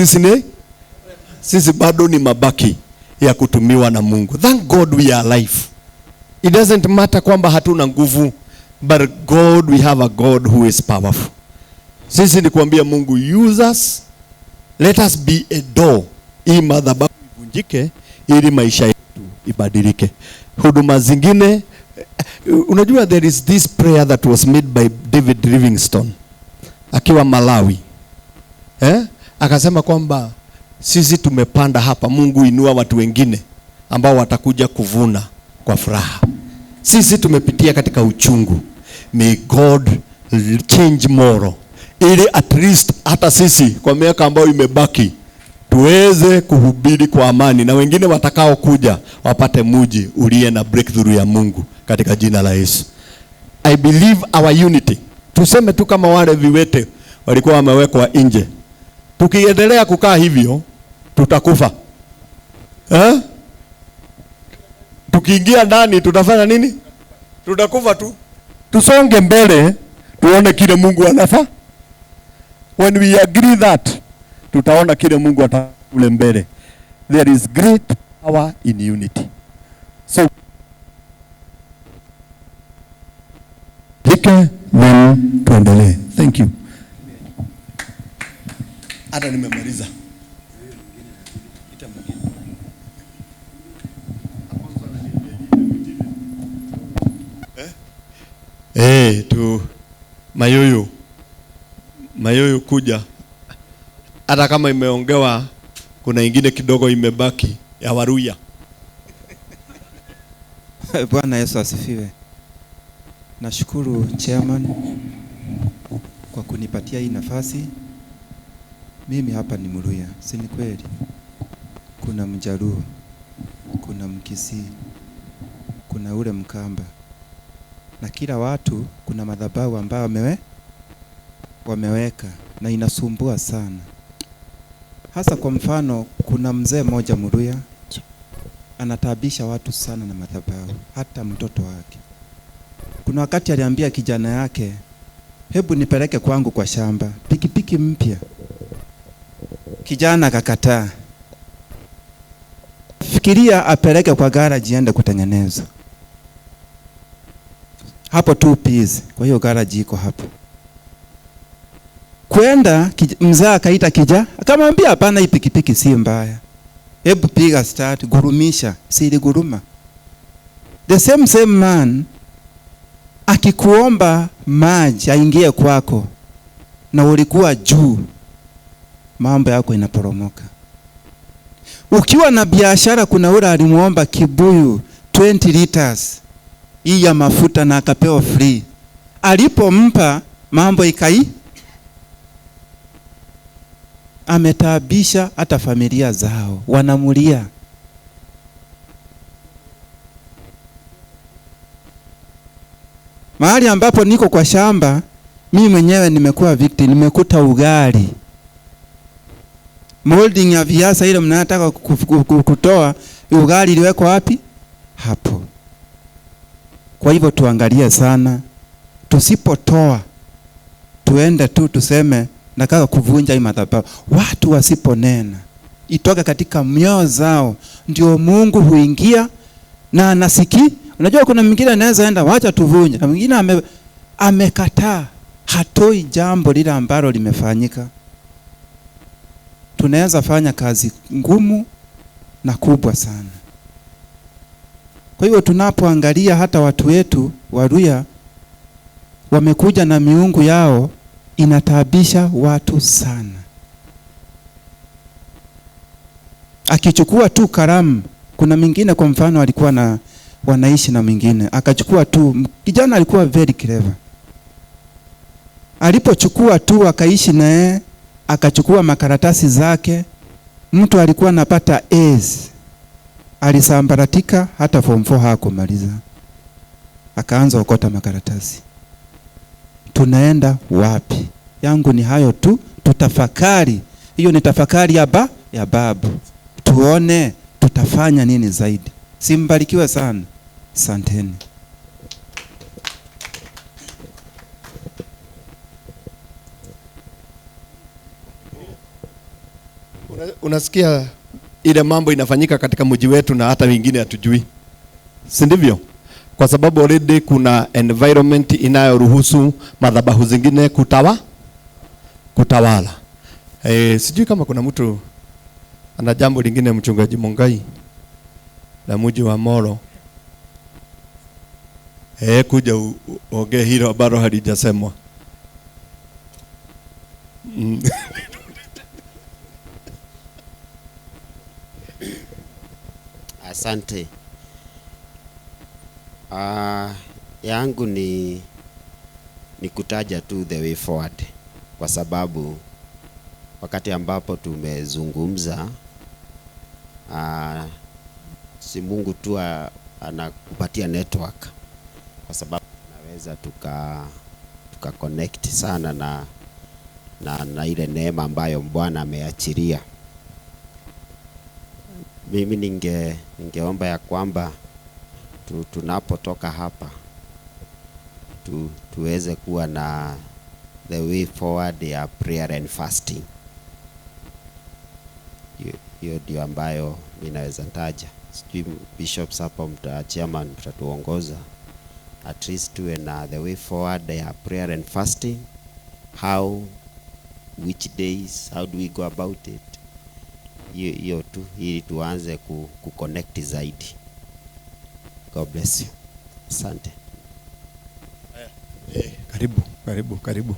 sisi bado ni mabaki ya kutumiwa na Mungu. Thank God we are alive. It doesn't matter kwamba hatuna nguvu, but God, we have a God who is powerful. Sisi ni kuambia Mungu, use us, let us be a door. Hii madhabahu ivunjike ili maisha yetu ibadilike. Huduma zingine, unajua there is this prayer that was made by David Livingstone akiwa Malawi. Akasema kwamba sisi tumepanda hapa, Mungu inua watu wengine ambao watakuja kuvuna kwa furaha. Sisi tumepitia katika uchungu. May God change Molo, ili at least hata sisi kwa miaka ambayo imebaki tuweze kuhubiri kwa amani, na wengine watakao kuja wapate mji uliye na breakthrough ya Mungu katika jina la Yesu. I believe our unity. Tuseme tu kama wale viwete walikuwa wamewekwa nje. Tukiendelea kukaa hivyo tutakufa. Tukiingia ndani tutafanya nini? Tutakufa tu. Tusonge mbele tuone kile Mungu anafanya. When we agree that, tutaona kile Mungu atakule mbele. There is great power in unity. So then tuendelee. Thank you. Hata nimemaliza. Tu mayoyo kuja. Hata kama imeongewa, kuna ingine kidogo imebaki ya Waruya. Bwana Yesu asifiwe. Nashukuru chairman kwa kunipatia hii nafasi. Mimi hapa ni Mluya, si ni kweli? Kuna Mjaluo, kuna Mkisii, kuna ule Mkamba. Na kila watu kuna madhabahu ambao wameweka na inasumbua sana. Hasa kwa mfano kuna mzee mmoja Mluya anatabisha watu sana na madhabahu, hata mtoto wake. Kuna wakati aliambia kijana yake, hebu nipeleke kwangu kwa shamba, pikipiki mpya. Kijana akakataa. Fikiria apeleke kwa garage aende kutengeneza. Hapo 2 pieces. Kwa hiyo garage iko hapo. Kwenda mzee akaita kijana, akamwambia hapana, hii pikipiki si mbaya. Hebu piga start, gurumisha, si guruma. The same man akikuomba maji aingie kwako na ulikuwa juu, mambo yako inaporomoka. Ukiwa na biashara, kuna ule alimuomba kibuyu 20 liters hii ya mafuta na akapewa free. Alipompa mambo ametabisha hata familia zao, wanamulia. Mahali ambapo niko kwa shamba, mimi mwenyewe nimekuwa victim, nimekuta ugali. Molding ya viasa ile mnataka kutoa, ugali iliwekwa wapi? Hapo. Kwa hivyo tuangalie sana, tusipotoa tuende tu tuseme nataka kuvunja hii madhabahu. Watu wasiponena itoka katika mioyo zao, ndio Mungu huingia na anasikia. Unajua kuna mwingine anaweza enda wacha tuvunje, na mwingine amekataa, hatoi jambo lile ambalo limefanyika. Tunaweza fanya kazi ngumu na kubwa sana. Kwa hiyo tunapoangalia hata watu wetu Waluya wamekuja na miungu yao, inatabisha watu sana. Akichukua tu karamu, kuna mwingine kwa mfano alikuwa wanaishi na mwingine, akachukua tu, kijana alikuwa very clever. Alipochukua tu akaishi naye, akachukua makaratasi zake, mtu alikuwa anapata A's, alisambaratika, hata form 4 hakumaliza. Akaanza okota makaratasi. Tunaenda wapi? Yangu ni hayo tu, tutafakari. Hiyo ni tafakari ya babu. Tuone tutafanya nini zaidi. Simbarikiwe sana. Asanteni. Unasikia ile mambo inafanyika katika mji wetu na hata wengine hatujui. Si ndivyo? Kwa sababu already kuna environment inayoruhusu madhabahu zingine kutawala. Sijui kama kuna mtu ana jambo lingine, mchungaji Mongai la mji wa Molo. Kuja ongea hilo ambalo halijasemwa. Asante. Yangu ni kutaja tu the way forward, kwa sababu wakati ambapo tumezungumza, si Mungu tu anakupatia network, kwa sababu naweza tuka connect sana na ile neema ambayo Bwana ameachilia. Mimi ningeomba ya kwamba tunapotoka hapa tuweze kuwa na the way forward ya prayer and fasting. Hiyo ndio ambayo ninaweza taja. Sijui bishops hapa chairman mtatuongoza. At least tuwe na the way forward ya prayer and fasting. How, which days, how do we go about it? Hiyo tu, ili tuanze kuconnect zaidi. God bless you. Asante. Karibu.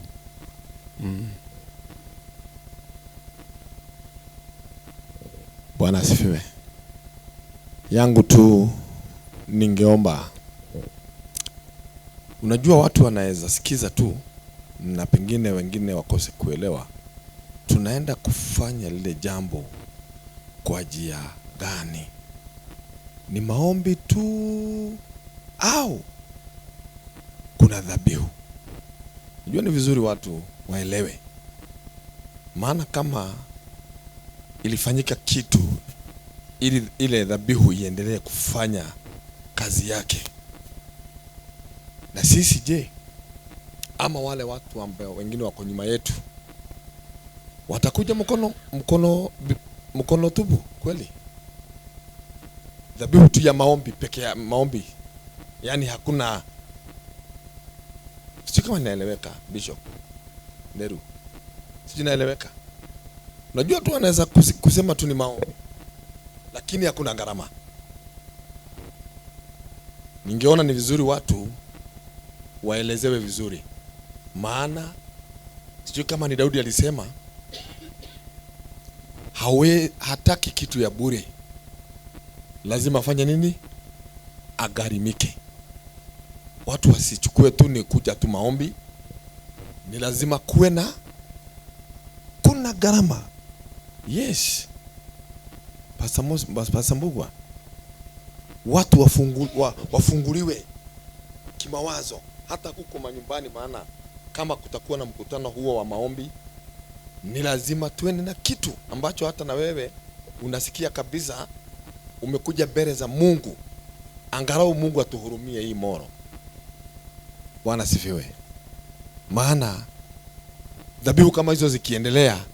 Bwana asifiwe. Yangu tu ningeomba, unajua watu wanaweza sikiza tu na pengine wengine wakose kuelewa tunaenda kufanya lile jambo kwa njia gani. Ni maombi tu au kuna dhabihu? Unajua ni vizuri watu waelewe, maana kama ilifanyika kitu ili ile dhabihu iendelee kufanya kazi yake, na sisi je, ama wale watu ambao wengine wako nyuma yetu watakuja mkono tubu kweli? Dhabihu tu ya maombi peke ya maombi, yani hakuna. Sio kama inaeleweka Bishop Neru, sio inaeleweka. Unajua tu anaweza kusema tu ni maombi, lakini hakuna gharama. Ningeona ni vizuri watu waelezewe vizuri, maana sio kama ni Daudi alisema hataki kitu ya bure, lazima afanye nini? Agharimike. Watu wasichukue tu ni kuja tu maombi, ni lazima kuwe na kuna gharama. Yes. Pastor Mbugwa, watu wafunguliwe kimawazo hata huko manyumbani, maana kama kutakuwa na mkutano huo wa maombi, ni lazima tuende na kitu ambacho hata na wewe unasikia kabisa umekuja mbele za Mungu, angalau Mungu atuhurumie hii Molo. Bwana sifiwe. Maana dhabihu kama hizo zikiendelea,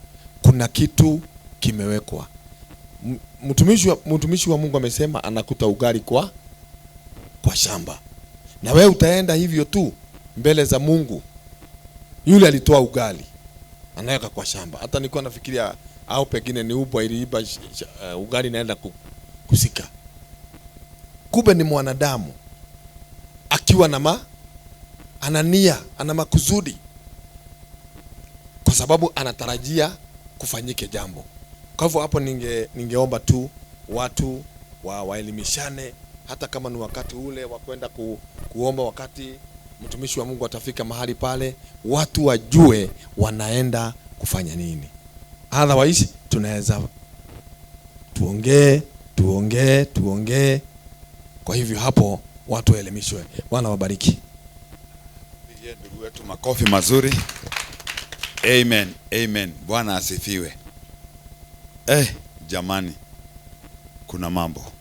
kuna kitu kimewekwa. Mtumishi wa Mungu amesema anakuta ugali kwa shamba, na wewe utaenda hivyo tu mbele za Mungu. Yule alitoa ugali anaweka kwa shamba. Hata nilikuwa nafikiria au pengine ni ubwa iliiba ugali naenda kusika. Kumbe ni mwanadamu akiwa na anania, ana makusudi, kwa sababu anatarajia kufanyike jambo. Kwa hivyo hapo ningeomba tu watu waelimishane, hata kama ni wakati ule wa kwenda kuomba, wakati mtumishi wa Mungu atafika mahali pale, watu wajue wanaenda kufanya nini. Otherwise tunaweza tuongee. Kwa hivyo hapo watu waelimishwe. Bwana wabariki. Pigie ndugu wetu makofi mazuri. Amen. Amen. Bwana asifiwe. Jamani, kuna mambo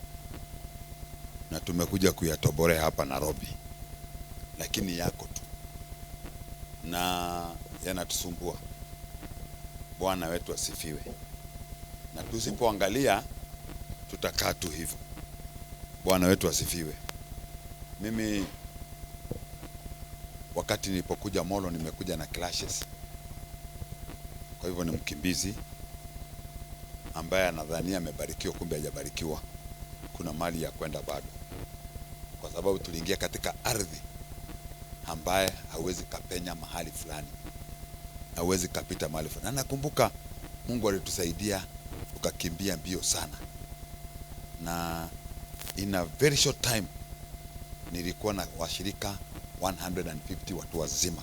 na tumekuja kuyatoborea hapa Nairobi, lakini yako tu na yanatusumbua. Bwana wetu asifiwe. Na tusipoangalia tutakaa tu hivyo. Bwana wetu asifiwe. Mimi wakati nilipokuja Molo nimekuja na clashes. Kwa hivyo ni mkimbizi ambaye anadhania amebarikiwa, kumbe hajabarikiwa. Kuna mali ya kwenda bado, kwa sababu tuliingia katika ardhi ambaye hauwezi kapenya mahali fulani, hauwezi kapita mahali fulani. Na nakumbuka Mungu alitusaidia tukakimbia mbio sana, na in a very short time nilikuwa na washirika 150 watu wazima.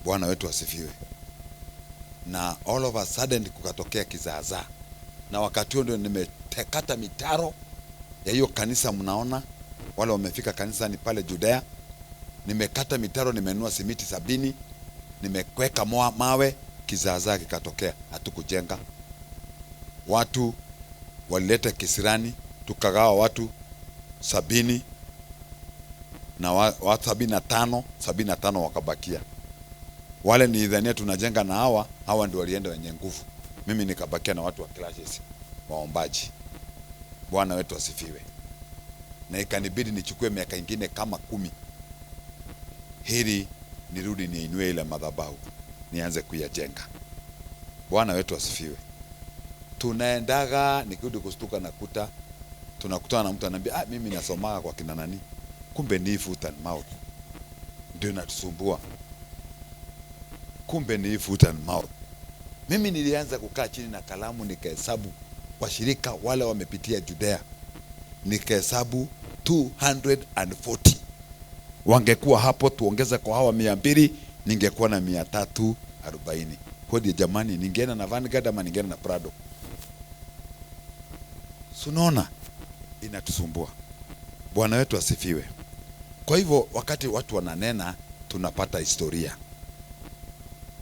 Bwana wetu asifiwe. Na all of a sudden kukatokea kizaazaa, na wakati huo ndio nimetekata mitaro ya hiyo kanisa. Mnaona wale wamefika kanisa ni pale Judea, nimekata mitaro, nimenunua simiti 70, nimekweka mawe, kizaazaa kikatokea. Hatukujenga, watu walileta kisirani, tukagawa watu 70 na watu 75 wakabakia. Wale nilidhania tunajenga na hawa ndio walienda wenye nguvu. Mimi nikabakia na watu wa classes, waombaji. Bwana wetu asifiwe. Na ikanibidi nichukue miaka ingine kama 10 hili nirudi niinue ile madhabahu nianze kuyajenga. Bwana wetu asifiwe. Tunaendaga nikirudi kustuka nakuta tunakutana na mtu ananiambia mimi nasomaga kwa kina nani, kumbe ni foot and mouth ndio natusumbua. Kumbe ni foot and mouth. Mimi nilianza kukaa chini na kalamu nikahesabu washirika wale wamepitia Judea, nikahesabu 240. Wangekuwa hapo tuongeza kwa hawa 200, ningekuwa na 340. Hodi jamani, ningeenda na Vanguard ama ningeenda na Prado? Sunaona inatusumbua. Bwana wetu asifiwe. Kwa hivyo wakati watu wananena tunapata historia.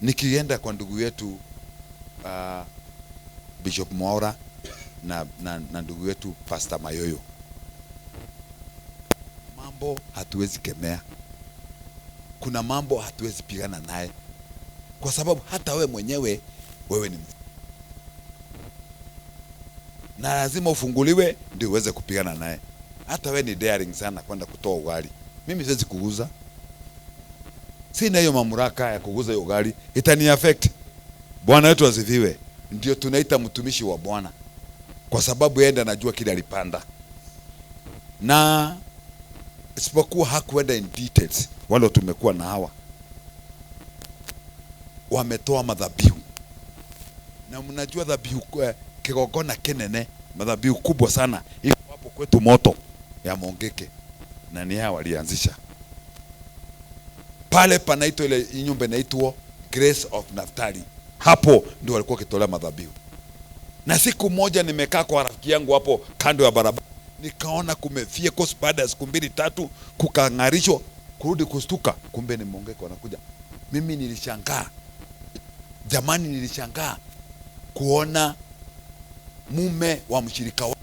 Nikienda kwa ndugu yetu Bishop Mwaura na ndugu yetu Pastor Mayoyo, mambo hatuwezi kemea. Kuna mambo hatuwezi pigana naye, kwa sababu hata wewe mwenyewe wewe ni na lazima ufunguliwe ndio uweze kupigana naye. Hata wewe ni daring sana kwenda kutoa ugali. Mimi siwezi kuuza. Sina hiyo mamlaka ya kuuza hiyo ugali, itani affect. Bwana wetu asifiwe. Ndio tunaita mtumishi wa Bwana, kwa sababu yeye anajua kile alipanda. Na isipokuwa hakuenda in details. Wale tumekuwa na hawa wametoa madhabihu, na mnajua dhabihu kigogona kinene, madhabihu kubwa sana iko hapo kwetu Moto ya Mongeke, na ni hao walianzisha pale. Panaitwa ile nyumba inaitwa Grace of Naftali, hapo ndio walikuwa kitolea madhabihu. Na siku moja nimekaa kwa rafiki yangu hapo kando ya barabara, nikaona kumefia kosi baada ya siku 2-3 kukangarishwa, kurudi kustuka, kumbe ni Mongeke wanakuja. Mimi nilishangaa jamani, nilishangaa kuona mume wa mshirika wake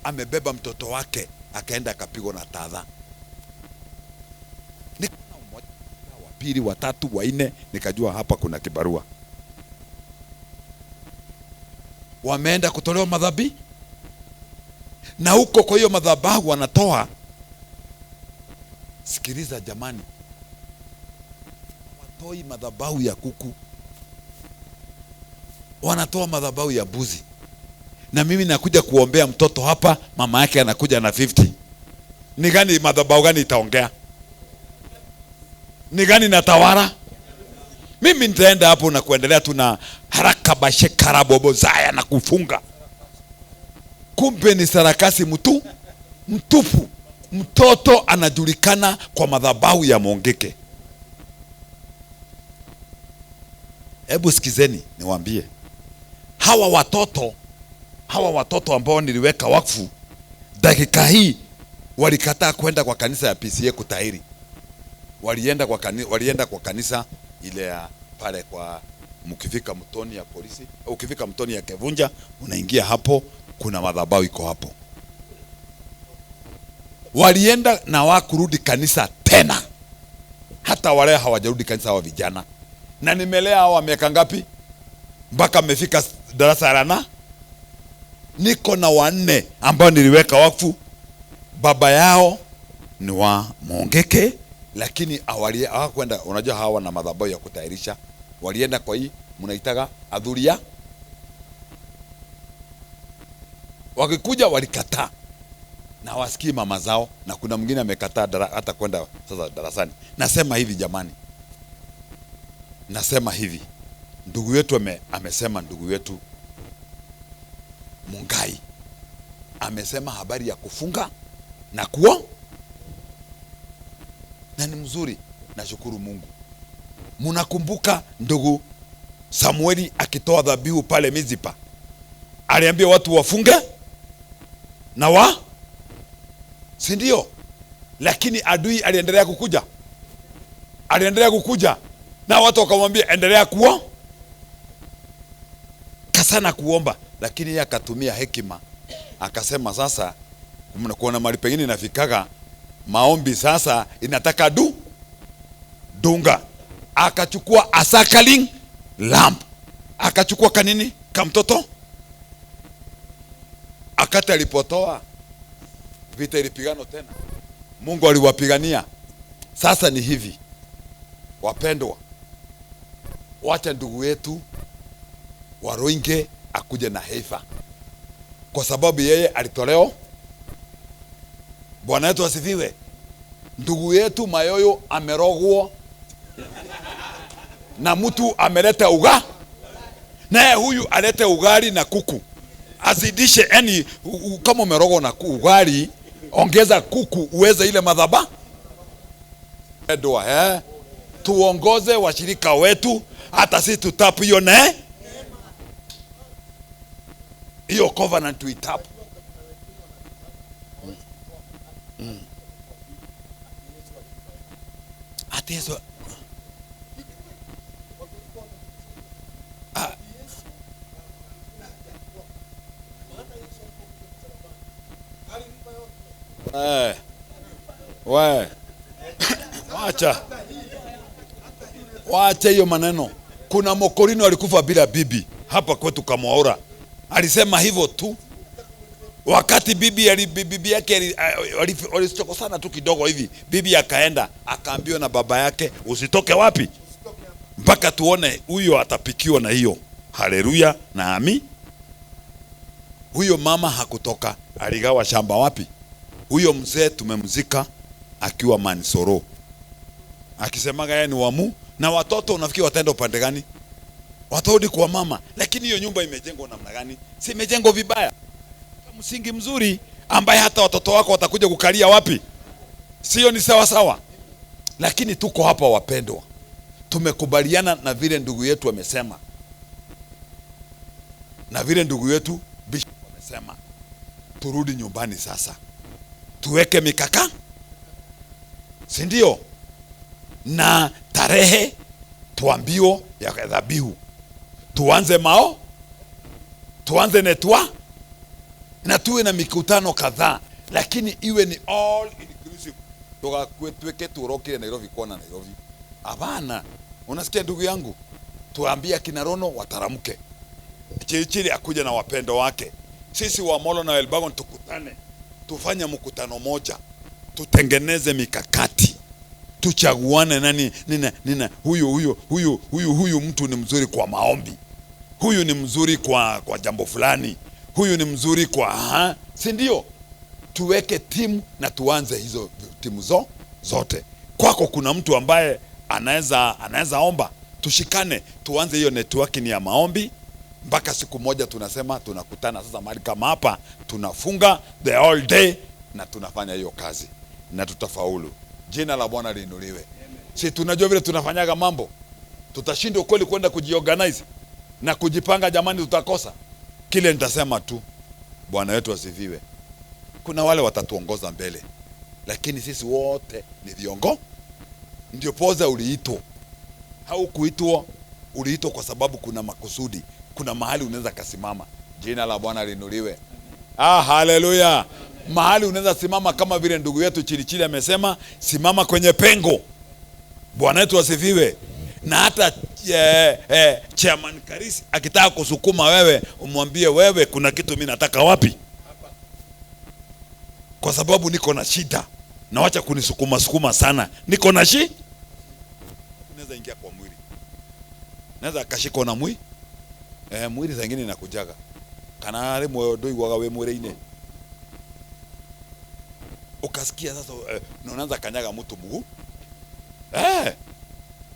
amebeba mtoto wake akaenda akapigwa na tadha. Nikaona mmoja, wa pili, wa tatu, wa nne, nikajua hapa kuna kibarua. Wameenda kutolewa madhabi, na huko kwa hiyo madhabahu wanatoa, sikiliza jamani, watoi madhabahu ya kuku, wanatoa madhabahu ya mbuzi. Na mimi nakuja kuombea mtoto hapa, mama yake anakuja na 50. Ni gani madhabahu gani itaongea? Ni gani natawara? Mimi nitaenda hapo na kuendelea tuna haraka bashe karabobo zaya na kufunga. Kumbe ni sarakasi mtupu. Mtoto anajulikana kwa madhabahu ya Mongeke. Hebu sikizeni niwaambie, hawa watoto ambao niliweka wakfu, dakika hii walikataa kwenda kwa kanisa ya PCA kutahiri. Walienda kwa kanisa ile ya pale kwa mkifika mtoni ya polisi, au ukifika mtoni ya Kevunja unaingia hapo, kuna madhabahu iko hapo. Walienda na wakurudi kanisa tena. Hata wale hawajarudi kanisa wa vijana. Na nimelea hawa miaka ngapi? Mpaka amefika darasa la 4. Niko na 4 ambao niliweka wakfu. Baba yao ni wa Mongeke, lakini hawakwenda. Unajua hawa na madhabahu ya kutahirisha. Walienda kwa hii mnaitaga adhuria. Wakikuja walikataa na wasikii mama zao, na kuna mwingine amekataa hata kwenda sasa darasani. Nasema hivi jamani, nasema hivi, ndugu yetu amesema, ndugu yetu Mungai amesema habari ya kufunga na kuwa, na ni mzuri, nashukuru Mungu. Mnakumbuka ndugu Samueli akitoa dhabihu pale Mizipa, aliambia watu wafunge na si ndio? Lakini adui aliendelea kukuja, na watu wakamwambia endelea kasana kuomba, lakini yeye akatumia hekima, akasema sasa Mnakuona mahali pengine inafikaga maombi sasa inataka dunga. Akachukua a suckling lamb. Akachukua kanini? Kamtoto. Akati alipotoa vita ilipigano tena. Mungu aliwapigania. Sasa ni hivi. Wapendwa, wacha ndugu yetu Waruinge akuje na heifa, kwa sababu yeye alitolewa. Bwana yetu asifiwe. Ndugu yetu Mayoyo amerogwa na mtu ameleta naye huyu alete ugali na kuku, azidishe. Yani kama umerogwa na ugali, ongeza kuku uweze ile madhaba. Tuongoze washirika wetu, hata sisi tutapu hiyo covenant tuitapu. Atizo wacha hiyo maneno. Kuna Mokorino alikufa bila bibi hapa kwetu Kamwaura, alisema hivyo tu. Wakati bibi yake walichokosana tu kidogo hivi, bibi akaenda akaambiwa na baba yake, usitoke wapi mpaka tuone huyo atapikiwa na hiyo. Haleluya na ami. Huyo mama hakutoka, aligawa shamba wapi? Huyo mzee tumemzika akiwa Mansoro, akisemaga yeye ni wamu. Na watoto unafikiri wataenda upande gani? Watarudi kwa mama. Lakini hiyo nyumba imejengwa namna gani? Si imejengwa vibaya? Msingi mzuri ambaye hata watoto wako watakuja kukalia wapi? Sio ni sawa sawa? Lakini tuko hapa wapendwa, tumekubaliana na vile ndugu yetu amesema, na vile ndugu yetu Bishop amesema, turudi nyumbani sasa, tuweke mikaka, si ndio? Na tarehe tuambio ya dhabihu, tuanze tuanze netwa, na tuwe na mikutano kadhaa, lakini iwe ni all inclusive. Tuweke turoke Nairobi kona Nairobi. Hapana, unasikia ndugu yangu? Tuambia kina Rono wataramke, Chirichiri akuja na wapendo wake, sisi wa Molo na Elbagon tukutane, tufanye mkutano moja, tutengeneze mikakati, tuchaguane nina huyu mtu ni mzuri kwa maombi, huyu ni mzuri kwa jambo fulani, huyu ni mzuri kwa si ndio? Tuweke timu na tuanze hizo timu zote. Kwako kuna mtu ambaye anaweza omba, tushikane tuanze hiyo networking ya maombi, mpaka siku moja tunasema tunakutana sasa mahali kama hapa, tunafunga the all day na tunafanya hiyo kazi na tutafaulu. Jina la Bwana liinuliwe. Si tunajua vile tunafanyaga mambo, tutashindwa kweli kwenda kujiorganize na kujipanga? Jamani, tutakosa. Kile nitasema tu, Bwana wetu asifiwe. Kuna wale watatuongoza mbele, lakini sisi wote ni viongozi. Ndio poza uliitwa, haukuitwa, uliitwa kwa sababu kuna makusudi, kuna mahali unaweza kasimama. Jina la Bwana liinuliwe. Haleluya. Mahali unaweza simama kama vile ndugu yetu Chirichiri amesema, simama kwenye pengo. Bwana wetu asifiwe. Na hata Chairman Karisi akitaka kusukuma wewe, umwambie wewe kuna kitu mimi nataka wapi? Kwa sababu niko na shida, na wacha kunisukuma sana, niko na unaweza ingia kwa mwili, naweza akashika na mwili zingine inakujaga kana ale moyo doi waga we mwili ukasikia sasa, unaanza kanyaga mtu mguu,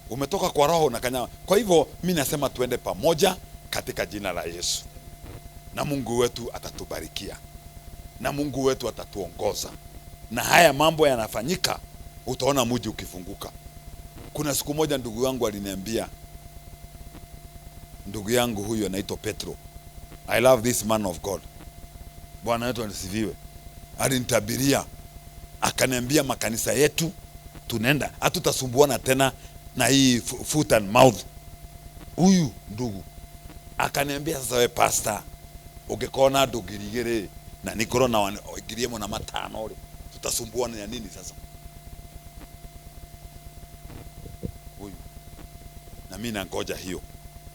umetoka kwa roho na kanyaga. Kwa hivyo mimi nasema tuende pamoja katika jina la Yesu, na Mungu wetu atatubarikia, na Mungu wetu atatuongoza, na haya mambo yanafanyika, utaona mji ukifunguka. Kuna siku moja ndugu yangu aliniambia, ndugu yangu huyu anaitwa Petro, I love this man of God, Bwana wetu asifiwe, alinitabiria akaniambia, makanisa yetu tunaenda hatutasumbuana tena na hii foot and mouth. Huyu ndugu akaniambia, sasa we pastor, ukikona ndugirigire na nikoro na wangiriemo na matano ri tutasumbuana ya nini sasa? Huyu na mimi nangoja hiyo.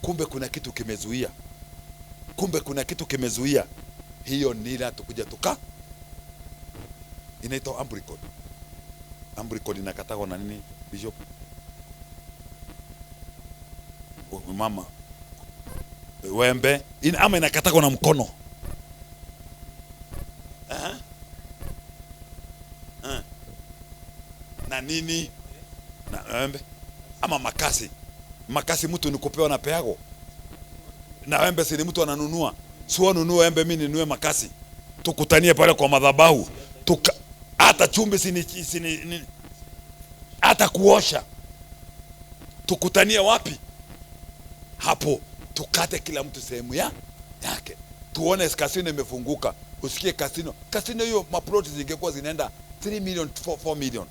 Kumbe kuna kitu kimezuia, kumbe kuna kitu kimezuia hiyo nira tukuja tuka. Inaitwa ambricot. Ambricot inakatagwa na nini Bishop? Mama wembe ama inakatagwa na mkono. Na nini na wembe ama makasi. Makasi mtu nikupewa na peago, na wembe si mtu ananunua. Sio nunua wembe, mimi ninunue makasi, tukutanie pale kwa madhabahu, hata chumbi sini hata kuosha, tukutanie wapi? Hapo tukate kila mtu sehemu yake, tuone kasino imefunguka. Usikie kasino hiyo maploti zingekuwa zinaenda 3 million 4 million,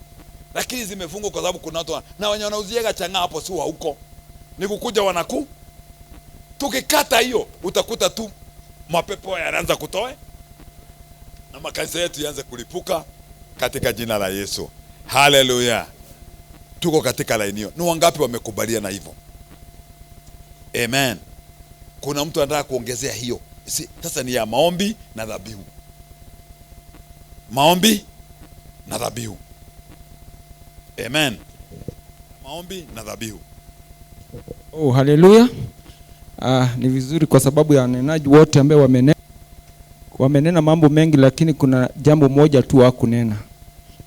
lakini zimefungwa kwa sababu kuna watu na wenye wanauziaga changa hapo, si wa huko, ni kukuja wanaku. Tukikata hiyo utakuta tu mapepo yanaanza kutoe na makanisa yetu yaanze kulipuka katika jina la Yesu. Haleluya. Tuko katika laini hiyo. Ni wangapi wamekubalia na hivyo? Amen. Kuna mtu anataka kuongezea hiyo. Sasa ni ya maombi na dhabihu. Maombi na dhabihu. Amen. Maombi na dhabihu. Oh, haleluya. Ni vizuri kwa sababu ya wanenaji wote ambao wamenena mambo mengi, lakini kuna jambo moja tu hakunena.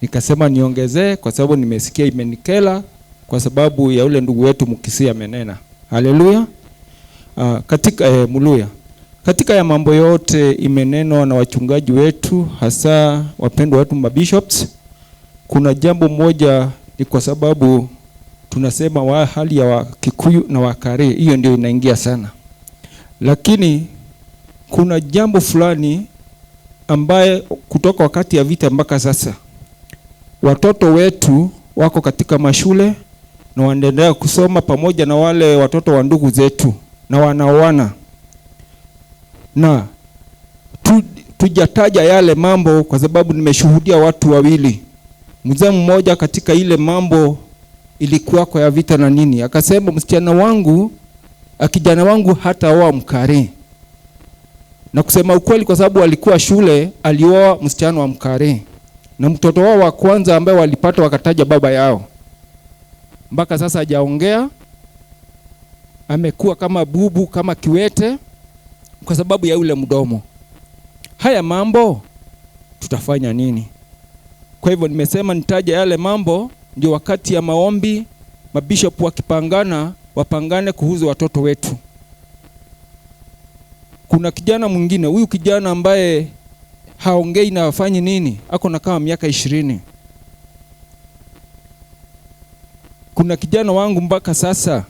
Nikasema niongezee kwa sababu nimesikia imenikela kwa sababu ya ule ndugu wetu Mkisia amenena. Haleluya. Katika muluya. Katika ya mambo yote imenenwa na wachungaji wetu, hasa wapendwa wetu mabishops, kuna jambo moja ni kwa sababu tunasema wa hali ya Wakikuyu na Wakare, hiyo ndio inaingia sana. Lakini kuna jambo fulani ambaye kutoka wakati ya vita mpaka sasa watoto wetu wako katika mashule na wanaendelea kusoma pamoja na wale watoto wa ndugu zetu na wanaoana. Na tujataja yale mambo kwa sababu nimeshuhudia watu wawili. Mzee mmoja katika ile mambo ilikuwa kwa ya vita na nini, akasema msichana wangu, kijana wangu hata oa Mkare. Na kusema ukweli, kwa sababu alikuwa shule, alioa msichana wa Mkare. Na mtoto wao wa kwanza ambaye walipata wakataja baba yao. Mpaka sasa hajaongea, amekuwa kama bubu, kama kiwete kwa sababu ya ule mdomo. Haya mambo tutafanya nini? Kwa hivyo nimesema nitaja yale mambo, ndio wakati ya maombi mabishop wakipangana wapangane kuhusu watoto wetu. Kuna kijana mwingine, huyu kijana ambaye haongei na afanye nini, ako na kama miaka 20. Kuna kijana wangu mpaka sasa,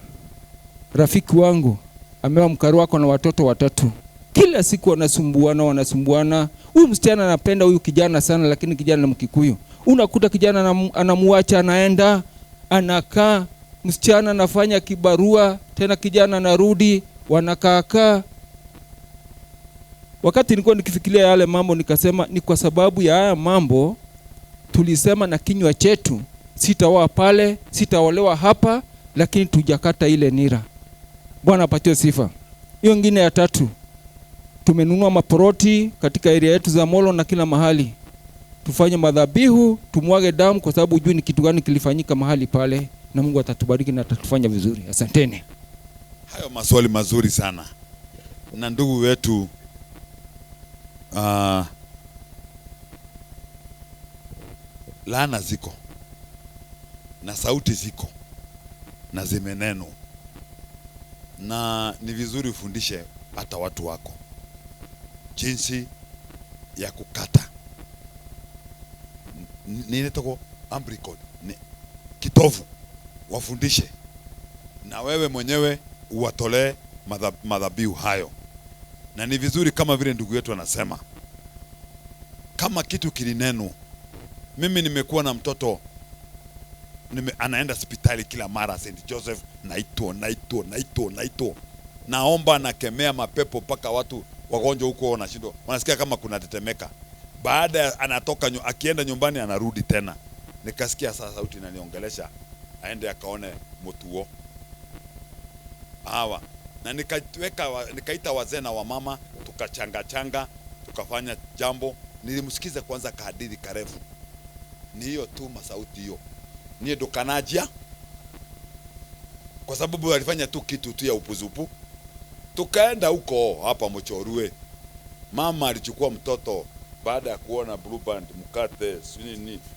rafiki wangu, amewa Mkare wako na watoto 3. Kila siku wanasumbuana. Huyu msichana anapenda huyu kijana sana, lakini kijana ni Mkikuyu. Unakuta kijana anamuacha, anaenda, anakaa, msichana anafanya kibarua, tena kijana anarudi, wanakaa. Wakati nilikuwa nikifikiria yale mambo, nikasema ni kwa sababu ya haya mambo tulisema na kinywa chetu, sitaoa pale, sitaolewa hapa, lakini tujakata ile nira. Bwana apatiwe sifa. Hiyo nyingine ya 3, tumenunua maporoti katika area yetu za Molo na kila mahali. Tufanye madhabihu, tumwage damu kwa sababu hujui ni kitu gani kilifanyika mahali pale, na Mungu atatubariki na atatufanya vizuri. Asanteni. Hayo maswali mazuri sana. Na ndugu wetu laana ziko na sauti ziko na zimeneno, na ni vizuri ufundishe hata watu wako jinsi ya kukata nini toko ambricot ni kitovu, wafundishe na wewe mwenyewe uwatolee madhabihu hayo. Na ni vizuri kama vile ndugu yetu anasema, kama kitu kilineno. Mimi nimekuwa na mtoto anaenda hospitali kila mara, St. Joseph, naito. Naomba nakemea mapepo mpaka watu wagonjwa huko wanashindwa, wanasikia kama kuna tetemeka. Baada ya anatoka akienda nyumbani anarudi tena. Nikasikia sasa sauti inaniongelesha aende akaone mtuo. Hawa na nikaita wazee na wamama, tukachanga tukafanya jambo. Nilimsikiza kwanza kahadithi karefu. Ni hiyo tu masauti hiyo. Ni dokanajia. Kwa sababu alifanya tu kitu tu ya upuzupu. Tukaenda huko hapa Mochorue. Mama alichukua mtoto baada ya kuona blue band, mkate,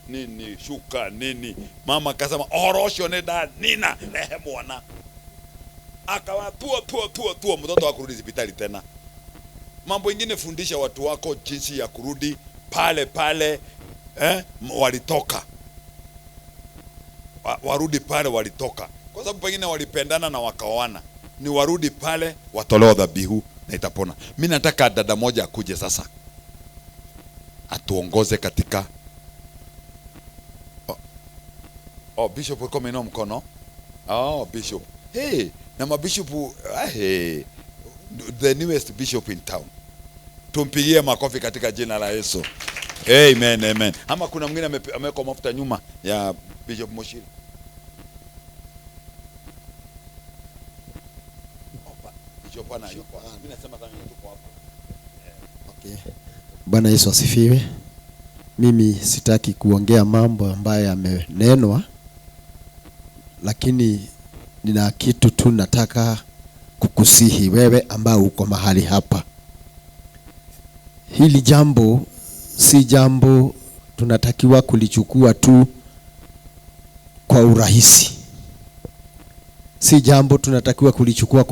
nini, shuka, nini. Mama akasema orosho neda nina mwana. Akawa tua mtoto hakurudi hospitali tena. Mambo ingine, fundisha watu wako jinsi ya kurudi pale walitoka. Warudi pale walitoka. Kwa sababu pengine walipendana na wakaoana. Ni warudi pale watolewa dhabihu na itapona. Mimi nataka dada moja akuje sasa atuongoze katika bishop uko meno mkono. Bishop. Hey, na mabishop hey, the newest bishop in town. Tumpigie makofi katika jina la Yesu. Amen, amen. Ama kuna mwingine ameweka mafuta nyuma ya Bishop Moshiri? Bishop ana yuko. Mimi nasema kama yuko hapo. Okay. Bwana Yesu asifiwe. Mimi sitaki kuongea mambo ambayo yamenenwa, lakini nina kitu tu nataka kukusihi wewe ambao uko mahali hapa. Hili jambo si jambo tunatakiwa kulichukua tu kwa urahisi. Si jambo tunatakiwa kulichukua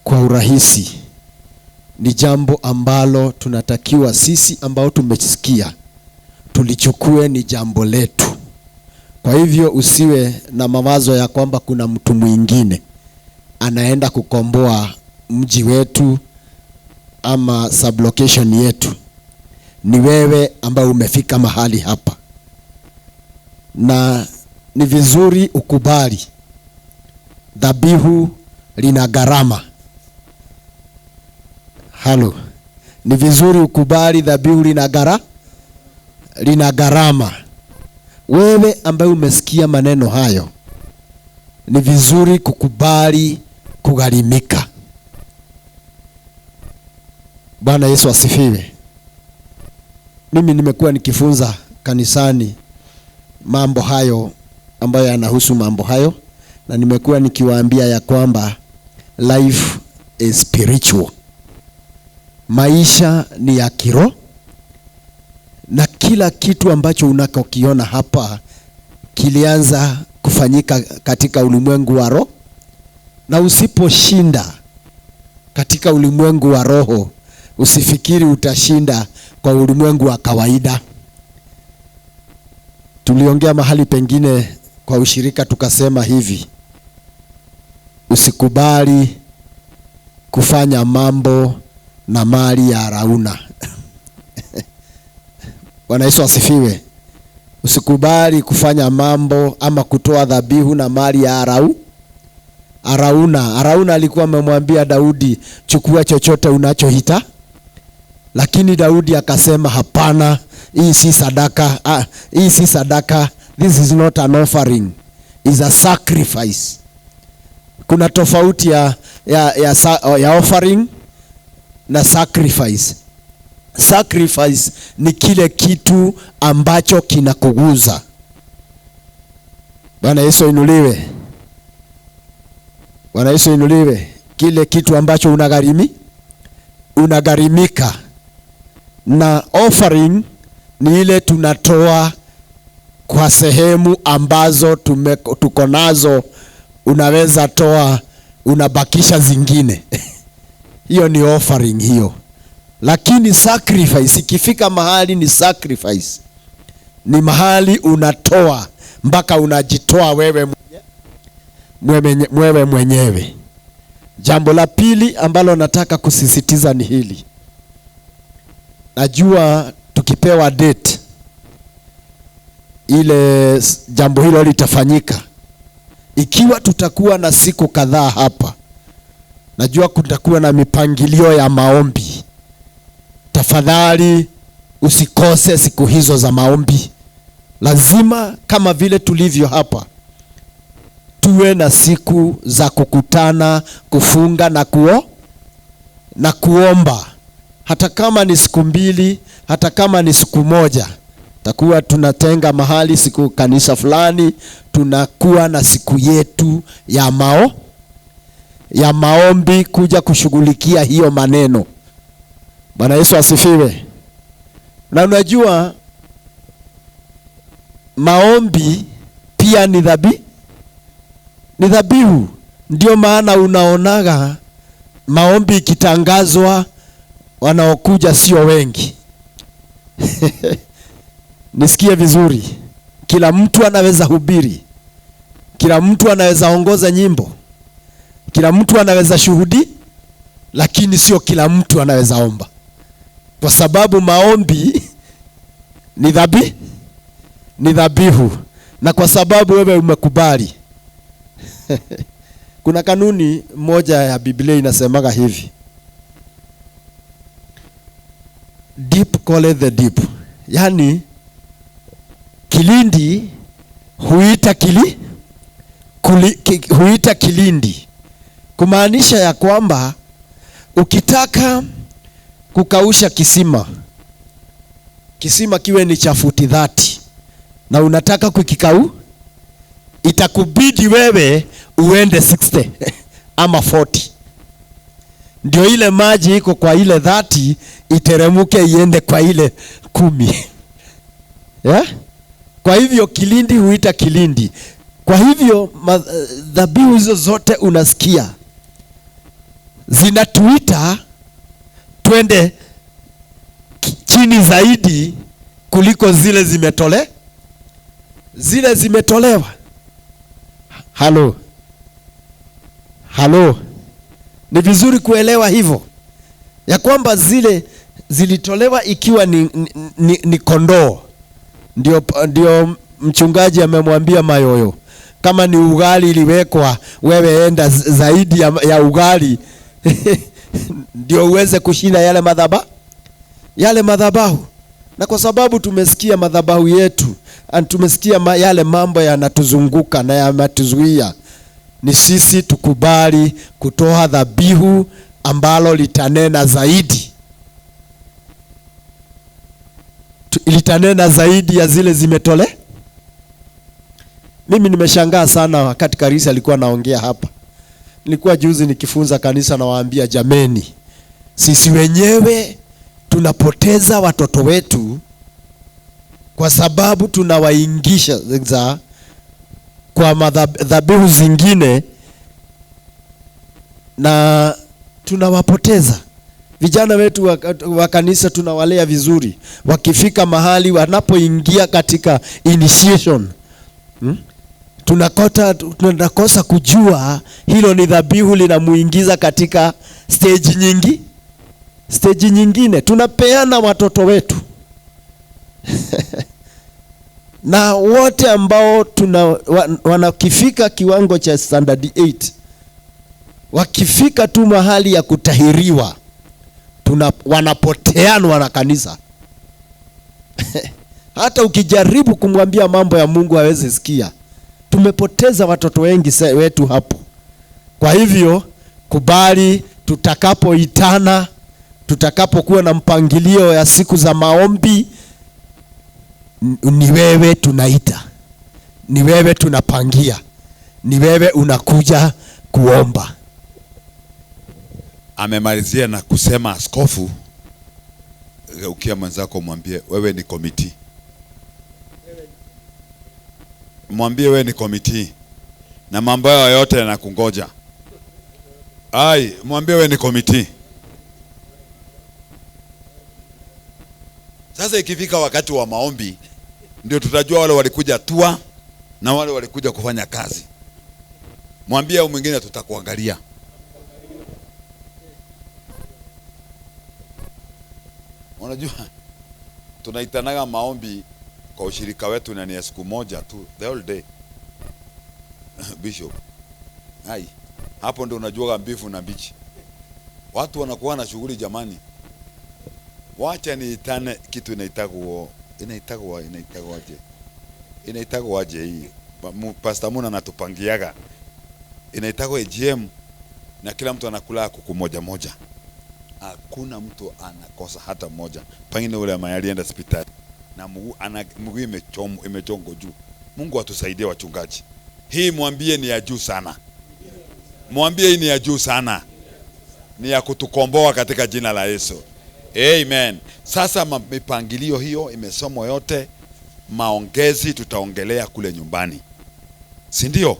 kwa urahisi. Ni jambo ambalo tunatakiwa sisi ambao tumesikia tulichukue ni jambo letu. Kwa hivyo usiwe na mawazo ya kwamba kuna mtu mwingine anaenda kukomboa mji wetu ama sublocation yetu. Ni wewe ambao umefika mahali hapa. Na ni vizuri ukubali dhabihu lina gharama. Halo. Ni vizuri ukubali dhabihu lina gharama. Wewe ambaye umesikia maneno hayo, ni vizuri kukubali kugharimika. Bwana Yesu asifiwe. Mimi nimekuwa nikifunza kanisani mambo hayo ambayo yanahusu mambo hayo, na nimekuwa nikiwaambia ya kwamba life is spiritual. Maisha ni ya kiroho, na kila kitu ambacho unakokiona hapa kilianza kufanyika katika ulimwengu wa roho, na usiposhinda katika ulimwengu wa roho, usifikiri utashinda kwa ulimwengu wa kawaida. Tuliongea mahali pengine kwa ushirika tukasema hivi: usikubali kufanya mambo na mali ya Arauna. Bwana Yesu asifiwe. Usikubali kufanya mambo ama kutoa dhabihu na mali ya Arauna alikuwa amemwambia Daudi, chukua chochote unachohita. Lakini Daudi akasema hapana, hii si sadaka. Hii si sadaka. This is not an offering. Is a sacrifice. Kuna tofauti ya offering na sacrifice. Sacrifice ni kile kitu ambacho kinakuguza. Bwana Yesu inuliwe. Bwana Yesu inuliwe. Kile kitu ambacho unagharimika. Na offering ni ile tunatoa kwa sehemu ambazo tuko nazo. Unaweza toa, unabakisha zingine. Hiyo ni offering hiyo. Lakini sacrifice, ikifika mahali ni sacrifice, ni mahali unatoa mpaka unajitoa wewe mwenyewe. Jambo la pili ambalo nataka kusisitiza ni hili. Najua tukipewa date ile jambo hilo litafanyika. Ikiwa tutakuwa na siku kadhaa hapa, Najua kutakuwa na mipangilio ya maombi. Tafadhali usikose siku hizo za maombi. Lazima kama vile tulivyo hapa, tuwe na siku za kukutana, kufunga na kuomba. Hata kama ni siku 2, hata kama ni siku 1. Takuwa tunatenga mahali siku kanisa fulani, tunakuwa na siku yetu ya maombi kuja kushughulikia hiyo maneno. Bwana Yesu asifiwe. Na unajua maombi pia ni dhabihu. Ndio maana unaonaga maombi ikitangazwa wanaokuja sio wengi. Nisikie vizuri. Kila mtu anaweza hubiri. Kila mtu anaweza ongoza nyimbo. Kila mtu anaweza shuhudi, lakini sio kila mtu anaweza omba. Kwa sababu maombi ni dhabihu. Na kwa sababu wewe umekubali. Kuna kanuni moja ya Biblia inasemaga hivi. Deep calleth the deep. Yani kilindi huita kilindi. Kumaanisha ya kwamba ukitaka kukausha kisima kiwe ni cha futi 30 na unataka itakubidi wewe uende 60 ama 40. Ndio ile maji iko kwa ile 30 iteremuke iende kwa ile 10. Yeah? Kwa hivyo kilindi huita kilindi. Kwa hivyo dhabihu hizo zote unasikia zinatuita twende chini zaidi kuliko zile zimetolewa. Halo. Ni vizuri kuelewa hivyo ya kwamba zile zilitolewa ikiwa ni kondoo. Ndio mchungaji amemwambia Mayoyo, kama ni ugali iliwekwa, wewe enda zaidi ya ugali ndio uweze kushinda yale madhabahu. Na kwa sababu tumesikia madhabahu yetu, tumesikia yale mambo yanatuzunguka na yanatuzuia, ni sisi tukubali kutoa dhabihu ambalo litanena zaidi ya zile zimetole. Mimi nimeshangaa sana wakati Karisa alikuwa naongea hapa. Nilikuwa juzi nikifunza kanisa na waambia, jameni, sisi wenyewe tunapoteza watoto wetu kwa sababu tunawaingisha kwa madhabihu zingine na tunawapoteza. Vijana wetu wa kanisa tunawalea vizuri. Wakifika mahali wanapoingia katika initiation, tunakosa kujua hilo ni dhabihu linamuingiza katika stage nyingine. Tunapeana watoto wetu. Na wote ambao wanakifika kiwango cha standard 8, wakifika tu mahali ya kutahiriwa, wanapoteanwa na kanisa. Hata ukijaribu kumwambia mambo ya Mungu hawezi sikia. Tumepoteza watoto wengi wetu hapo. Kwa hivyo kubali, tutakapoitana, tutakapokuwa na mpangilio ya siku za maombi, ni wewe tunaita, ni wewe tunapangia, ni wewe unakuja kuomba. Amemalizia na kusema askofu, ukia mwenzako mwambie wewe ni committee. Mwambie wewe ni committee na mambo yote yanakungoja. Mwambie wewe ni committee. Sasa ikifika wakati wa maombi ndio tutajua wale walikuja tua na wale walikuja kufanya kazi. Mwambie au mwingine tutakuangalia. Unajua tunaitanaga maombi kwa ushirika wetu na ni siku moja tu, the whole day. Bishop, hapo ndio unajua mbivu na mbichi. Watu wanakuwa na shughuli jamani. Wacha niitane kitu inaitagwa aje hii. Pastor Muna anatupangiaga. Inaitagwa AGM na kila mtu anakula kuku moja moja. Hakuna mtu anakosa hata moja. Pengine ule alienda hospitali na mguu imechongo juu. Mungu atusaidie wachungaji. Hii mwambie ni ya juu sana. Mwambie hii ni ya juu sana. Ni ya kutukomboa katika jina la Yesu. Amen. Sasa mipangilio hiyo imesomwa yote. Maongezi tutaongelea kule nyumbani. Si ndio?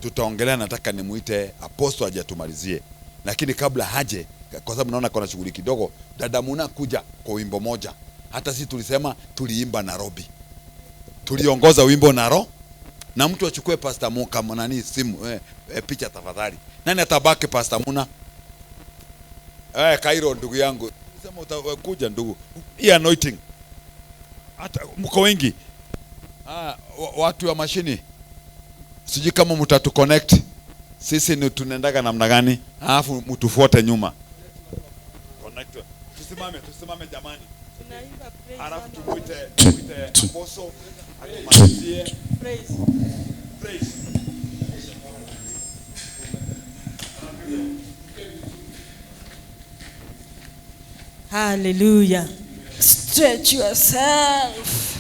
Tutaongelea, nataka nimuite apostle aje tumalizie. Lakini kabla haje, kwa sababu naona kuna shughuli kidogo, dada Muna kuja kwa wimbo moja. Hata sisi tulisema tuliimba Nairobi. Tuliongoza wimbo na mtu achukue Pastor Muna kama nani simu picha tafadhali. Nani atabaki Pastor Muna? Kairo ndugu yangu. Sema utakuja ndugu. Hii anointing. Hata mko wengi. Watu wa mashini. Sijui kama mtatu connect. Sisi ni tunaendaga namna gani? Alafu mtufuate nyuma. Connect. Tusimame jamani. Tunaimba praise. Alafu tumuite apostle atumalizie. Praise. Hallelujah. Stretch yourself.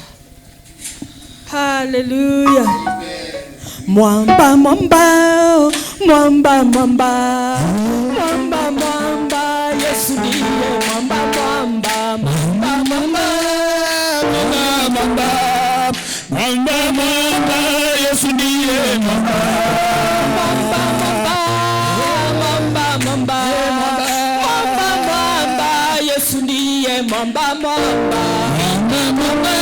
Hallelujah. Mwamba, mwamba, mwamba, mwamba, mwamba, mwamba, Yesu ndiye mwamba, mwamba, mwamba, mwamba, mwamba, mwamba, mwamba, Yesu ndiye mwamba, mwamba, mwamba, mwamba, mwamba, mwamba, Yesu ndiye mwamba, mwamba, mwamba, mwamba.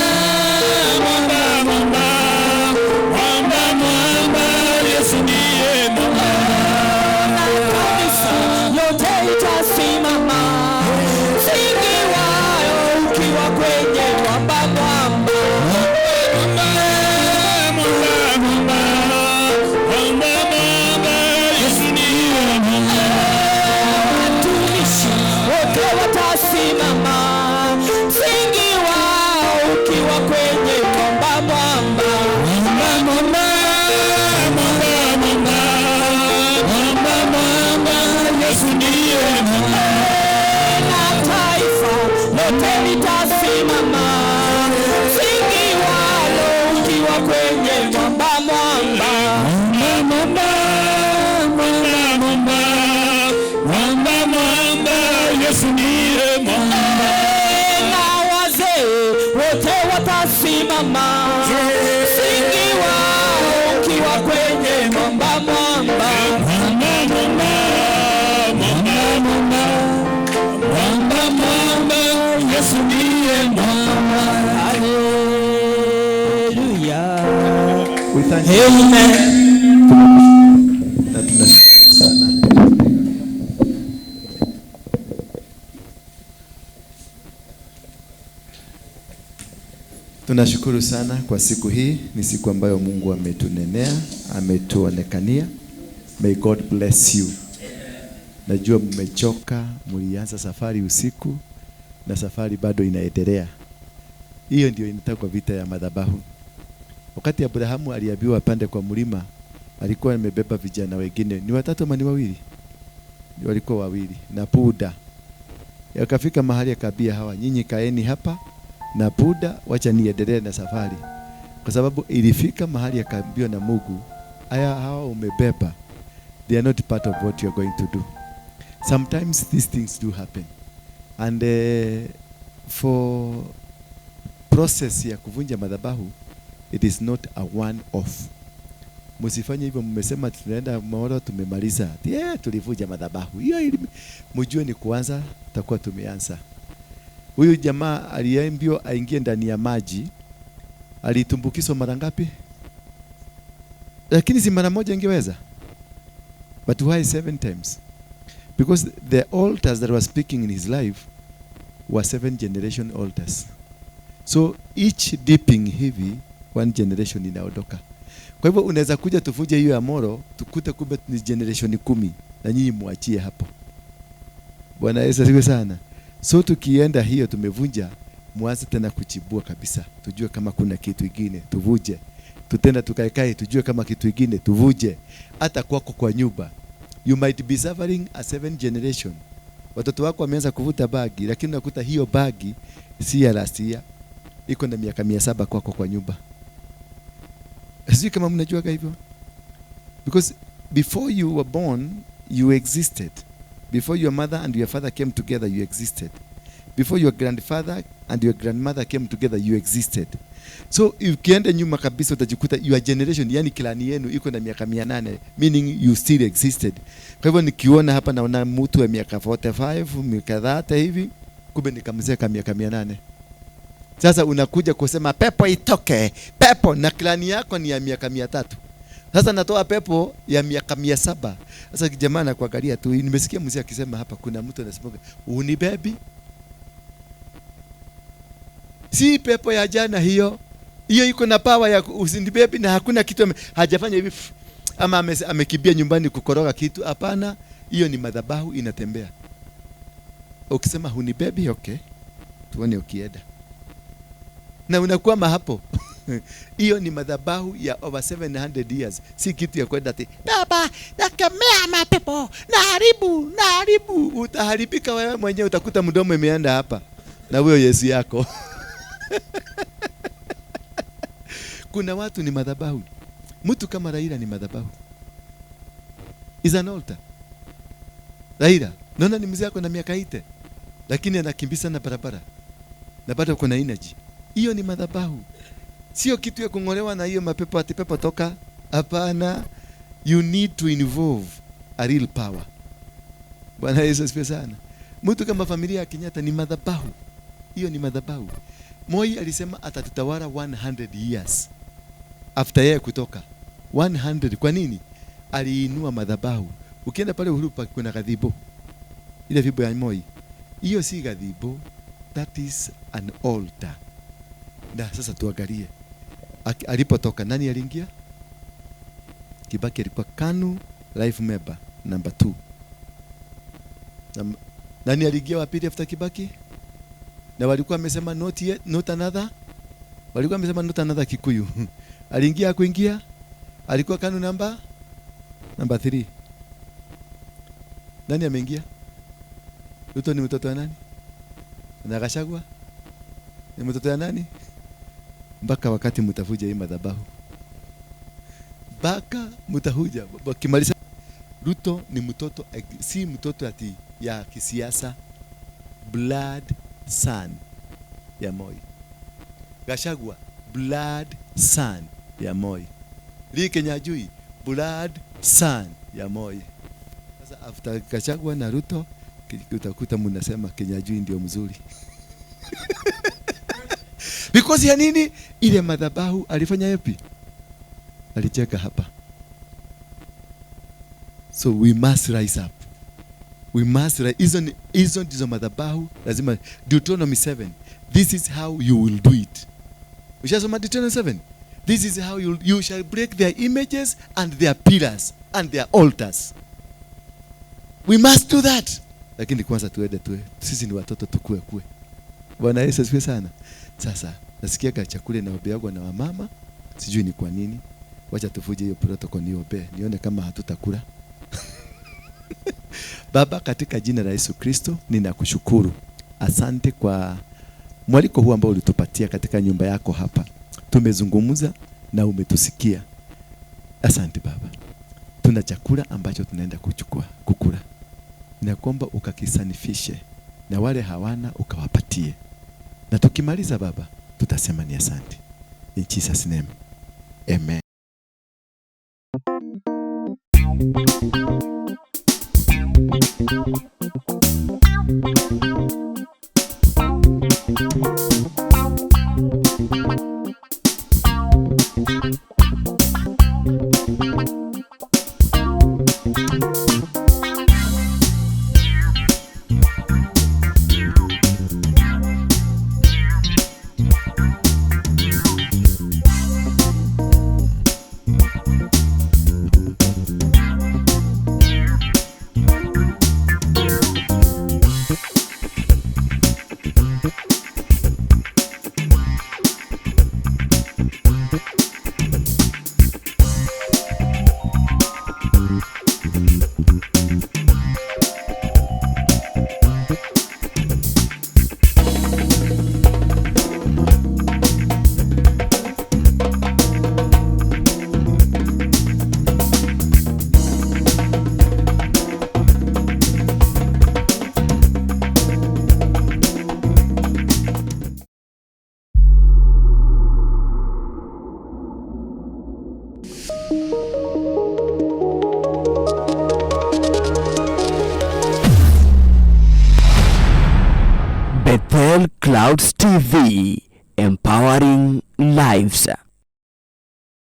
Tunashukuru sana kwa siku hii. Ni siku ambayo Mungu ametunenea, ametuonekania. May God bless you. Najua mmechoka, mlianza safari usiku na safari bado inaendelea. Hiyo ndio inaitwa vita ya madhabahu. Wakati Abrahamu aliambiwa pande kwa mlima, alikuwa amebeba vijana wengine. Ni watatu ama ni wawili? Walikuwa wawili na Buda. Yakafika mahali akabia hawa, nyinyi kaeni hapa na Buda, wacha niendelee na safari. Kwa sababu ilifika mahali akaambiwa na Mungu, aya hawa umebeba, they are not part of what you are going to do. Sometimes these things do happen. And for process ya kuvunja madhabahu, it is not a one off. Msifanye hivyo mmesema tunaenda Molo tumemaliza. Tulivunja madhabahu. Hiyo mjue ni kuanza, tutakuwa tumeanza. Huyu jamaa aliambiwa aingie ndani ya maji. Alitumbukizwa mara ngapi? Lakini si mara moja ingeweza. But why 7 times? Because the altars that were speaking in his life were 7 generation altars. So each dipping hivi 1 generation inaondoka. Kwa hivyo unaweza kuja tuvuje hiyo ya Molo, tukute kumbe ni generation 10 na nyinyi muachie hapo. Bwana Yesu asifiwe sana. So tukienda hiyo tumevunja, mwanze tena kuchibua kabisa. Tujue kama kuna kitu kingine, tuvuje. Tutenda tukaekae, tujue kama kitu kingine, tuvuje. Hata kwako kwa nyumba. You might be suffering a 7th generation. Watoto wako wameanza kuvuta bagi, lakini unakuta hiyo bagi si ya last year. Iko na miaka 700 kwako kwa nyumba. Sijui kama mnajua hivyo. Because before you were born, you existed. Before your mother and your father came together, you existed. Before your grandfather and your grandmother came together, you existed. So ukienda nyuma kabisa utajikuta your generation, yani kilani yenu iko na miaka 800, meaning you still existed. Kwa hivyo nikiona hapa naona mtu wa miaka 45, miaka 30 hivi, kumbe nikamzeka miaka 800. Sasa unakuja kusema pepo itoke, pepo, na kilani yako ni ya miaka 300. Sasa natoa pepo ya miaka 700. Sasa jamaa anakuangalia tu. Nimesikia mzee akisema hapa kuna mtu anasema unibebi. Si pepo ya jana hiyo. Hiyo iko na power ya usinibebi na hakuna kitu hajafanya hivi ama amekimbia nyumbani kukoroga kitu. Hapana, hiyo ni madhabahu inatembea. Ukisema hunibebi, okay. Tuone ukienda. Na unakuwa hapo. Hiyo ni madhabahu ya over 700 years. Si kitu ya kwenda ati baba nakemea mapepo na haribu. Utaharibika wewe mwenyewe, utakuta mdomo imeenda hapa na wewe Yesu yako. Kuna watu ni madhabahu. Mtu kama Raila ni madhabahu. Is an altar. Raila, naona ni mzee yako na miaka 80, lakini anakimbisa na barabara. Na bado kuna energy. Hiyo ni madhabahu. Sio kitu ya kungolewa na hiyo mapepo ati pepo toka. Hapana. You need to involve a real power. Bwana Yesu asifiwe sana. Mtu kama familia ya Kenyatta ni madhabahu. Hiyo ni madhabahu. Moi alisema atatutawala 100 years after yeye kutoka. 100. Kwa nini? Aliinua madhabahu. Ukienda pale Uhuru Park kuna gadhibo. Ile vibo ya Moi. Hiyo si gadhibo. That is an altar. Na sasa tuangalie. Alipotoka nani aliingia? Kibaki alikuwa KANU life member number 2. Nani aliingia wa pili after Kibaki? Na walikuwa wamesema not yet, not another. Walikuwa wamesema not another Kikuyu. Aliingia kuingia? Alikuwa KANU number 3. Nani ameingia? Ruto ni mtoto wa nani? Na Gachagua ni mtoto wa nani? Mpaka wakati mtavuja hii madhabahu. Mpaka mtahuja. Kimaliza Ruto ni mtoto, si mtoto ati ya kisiasa. Blood son ya Moi. Gachagua blood son ya Moi. Kenyajui blood son ya Moi. Sasa after Gachagua na Ruto utakuta mnasema Kenyajui ndio mzuri. Because ya nini? Ile madhabahu alifanya yapi? Alicheka hapa. So we must rise up. We must rise. Hizo ndizo madhabahu lazima. Deuteronomy 7. This is how you will do it. Ushasoma Deuteronomy 7? This is how you shall break their images and their pillars and their altars. We must do that. Lakini kwanza tuende sisi ni watoto tukue. Bwana Yesu asifiwe sana. Sasa nasikia chakula na obeagwa na wamama, sijui ni kwa nini. Wacha tufuje hiyo protocol nione kama hatutakula. Baba, katika jina la Yesu Kristo ninakushukuru. Asante kwa mwaliko huu ambao ulitupatia katika nyumba yako hapa. Tumezungumza na umetusikia. Asante Baba. Tuna chakula ambacho tunaenda kukula. Ninakuomba ukakisanifishe na wale hawana ukawapatie. Na tukimaliza Baba, tutasema ni asante. In Jesus name. Amen. Bethel Clouds TV, empowering lives.